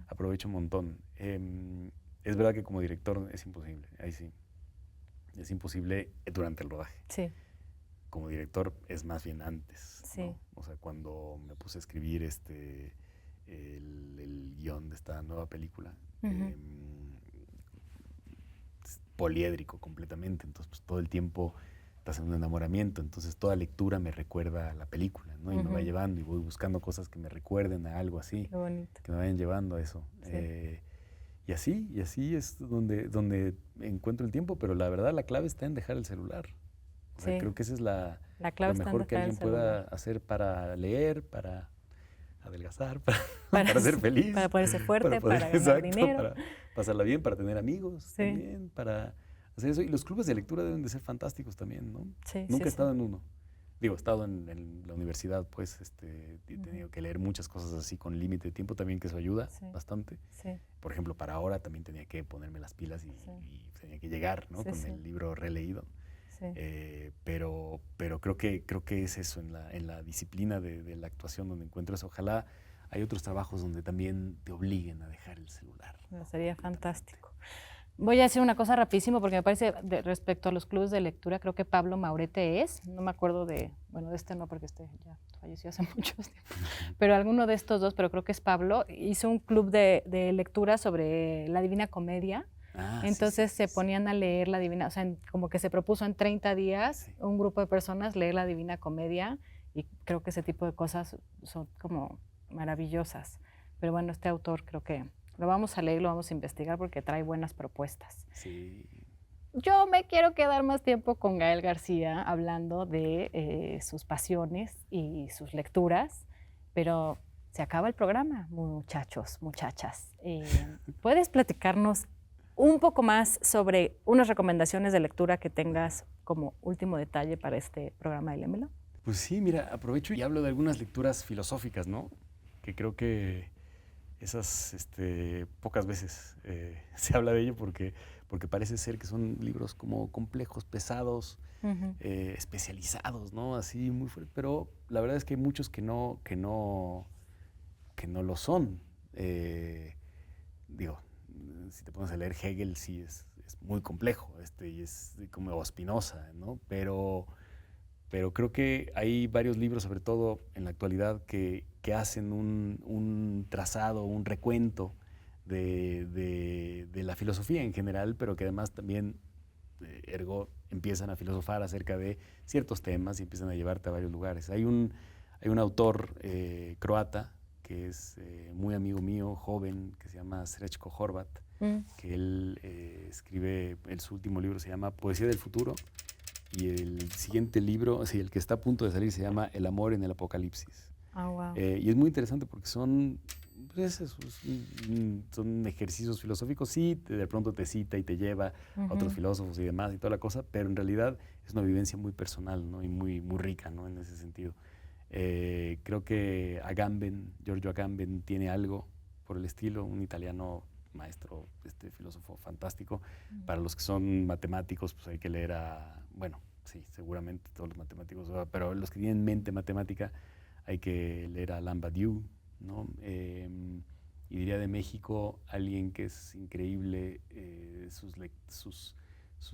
Speaker 2: Aprovecho un montón. Es verdad que como director es imposible, ahí sí. Es imposible durante el rodaje.
Speaker 1: Sí.
Speaker 2: Como director es más bien antes,
Speaker 1: Sí.
Speaker 2: ¿no? O sea, cuando me puse a escribir el guión de esta nueva película, es poliédrico completamente, entonces pues, todo el tiempo estás en un enamoramiento, entonces toda lectura me recuerda a la película, ¿no? Y me va llevando y voy buscando cosas que me recuerden a algo así.
Speaker 1: Qué bonito.
Speaker 2: Que me vayan llevando a eso.
Speaker 1: Sí.
Speaker 2: Y así es donde encuentro el tiempo, pero la verdad la clave está en dejar el celular. O sea, creo que esa es
Speaker 1: la clave
Speaker 2: lo mejor que alguien pueda hacer para leer, para adelgazar, para ser feliz.
Speaker 1: Para ponerse fuerte, para ganar
Speaker 2: exacto,
Speaker 1: dinero.
Speaker 2: para pasarla bien, para tener amigos
Speaker 1: Sí.
Speaker 2: también, para hacer eso. Y los clubes de lectura deben de ser fantásticos también, ¿no?
Speaker 1: Sí,
Speaker 2: Nunca
Speaker 1: sí,
Speaker 2: he estado en uno. Digo, he estado en la universidad, pues, he tenido que leer muchas cosas así con límite de tiempo también, que eso ayuda bastante.
Speaker 1: Sí.
Speaker 2: Por ejemplo, para ahora también tenía que ponerme las pilas y tenía que llegar, ¿no? Con el libro releído.
Speaker 1: Sí.
Speaker 2: Pero creo que es eso, en la disciplina de la actuación donde encuentro eso. Ojalá hay otros trabajos donde también te obliguen a dejar el celular.
Speaker 1: Sería fantástico. Voy a decir una cosa rapidísimo porque me parece, respecto a los clubes de lectura, creo que Pablo Maurete no me acuerdo de este no, porque este ya falleció hace muchos tiempos, pero alguno de estos dos, pero creo que es Pablo, hizo un club de lectura sobre la Divina Comedia. Entonces se ponían a leer la Divina, o sea, como que se propuso en 30 días un grupo de personas leer la Divina Comedia, y creo que ese tipo de cosas son como maravillosas. Pero bueno, este autor creo que lo vamos a leer, lo vamos a investigar porque trae buenas propuestas.
Speaker 2: Sí.
Speaker 1: Yo me quiero quedar más tiempo con Gael García hablando de sus pasiones y sus lecturas, pero se acaba el programa, muchachos, muchachas. ¿Puedes platicarnos un poco más sobre unas recomendaciones de lectura que tengas como último detalle para este programa de Lémelo?
Speaker 2: Pues sí, mira, aprovecho y hablo de algunas lecturas filosóficas, ¿no? Que creo que esas pocas veces se habla de ello porque parece ser que son libros como complejos, pesados, especializados, ¿no? Así muy fuerte. Pero la verdad es que hay muchos que no lo son. Digo, si te pones a leer Hegel, sí es muy complejo, y es como Spinoza, ¿no? Pero creo que hay varios libros, sobre todo en la actualidad, que hacen un trazado, un recuento de la filosofía en general, pero que además también, ergo, empiezan a filosofar acerca de ciertos temas y empiezan a llevarte a varios lugares. Hay un autor croata que es muy amigo mío, joven, que se llama Srećko Horvat, que él escribe, su último libro se llama Poesía del Futuro, y el siguiente libro, el que está a punto de salir, se llama El amor en el apocalipsis.
Speaker 1: Oh, wow.
Speaker 2: Y es muy interesante porque son ejercicios filosóficos, sí, de pronto te cita y te lleva a otros filósofos y demás y toda la cosa, pero en realidad es una vivencia muy personal, ¿no? Y muy, muy rica, ¿no? En ese sentido. Creo que Giorgio Agamben tiene algo por el estilo, un italiano maestro, filósofo fantástico. Para los que son matemáticos, pues hay que leer bueno, sí, seguramente todos los matemáticos, pero los que tienen mente matemática hay que leer a Alain Badiou, ¿no? Y diría de México, alguien que es increíble, sus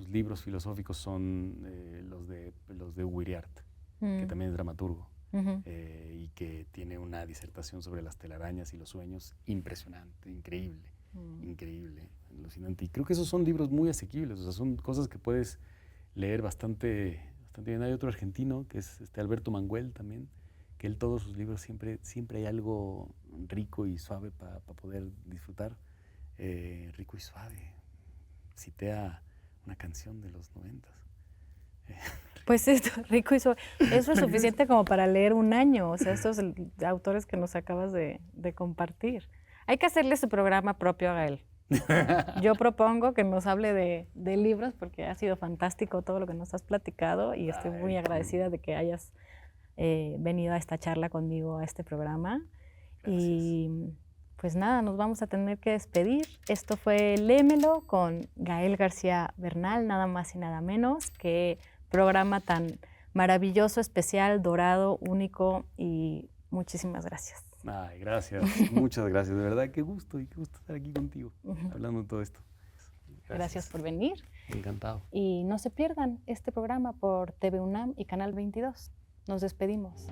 Speaker 2: libros filosóficos son los de Hugo Iriart, que también es dramaturgo. y que tiene una disertación sobre las telarañas y los sueños impresionante, increíble, increíble, alucinante. Y creo que esos son libros muy asequibles, o sea, son cosas que puedes leer bastante bien. Hay otro argentino que es Alberto Manguel también, que él todos sus libros siempre hay algo rico y suave para poder disfrutar. Rico y suave. Citea una canción de los 90s.
Speaker 1: Pues esto, rico y suave. Eso es suficiente como para leer un año, o sea, estos autores que nos acabas de compartir. Hay que hacerle su programa propio a él. Yo propongo que nos hable de libros porque ha sido fantástico todo lo que nos has platicado y estoy muy agradecida de que hayas venido a esta charla conmigo, a este programa.
Speaker 2: Gracias.
Speaker 1: Y pues nada, nos vamos a tener que despedir. Esto fue Léemelo con Gael García Bernal, nada más y nada menos. Qué programa tan maravilloso, especial, dorado, único y muchísimas gracias.
Speaker 2: Ay, gracias, muchas gracias, de verdad, qué gusto estar aquí contigo, hablando de todo esto.
Speaker 1: Gracias por venir.
Speaker 2: Encantado.
Speaker 1: Y no se pierdan este programa por TV UNAM y Canal 22. Nos despedimos.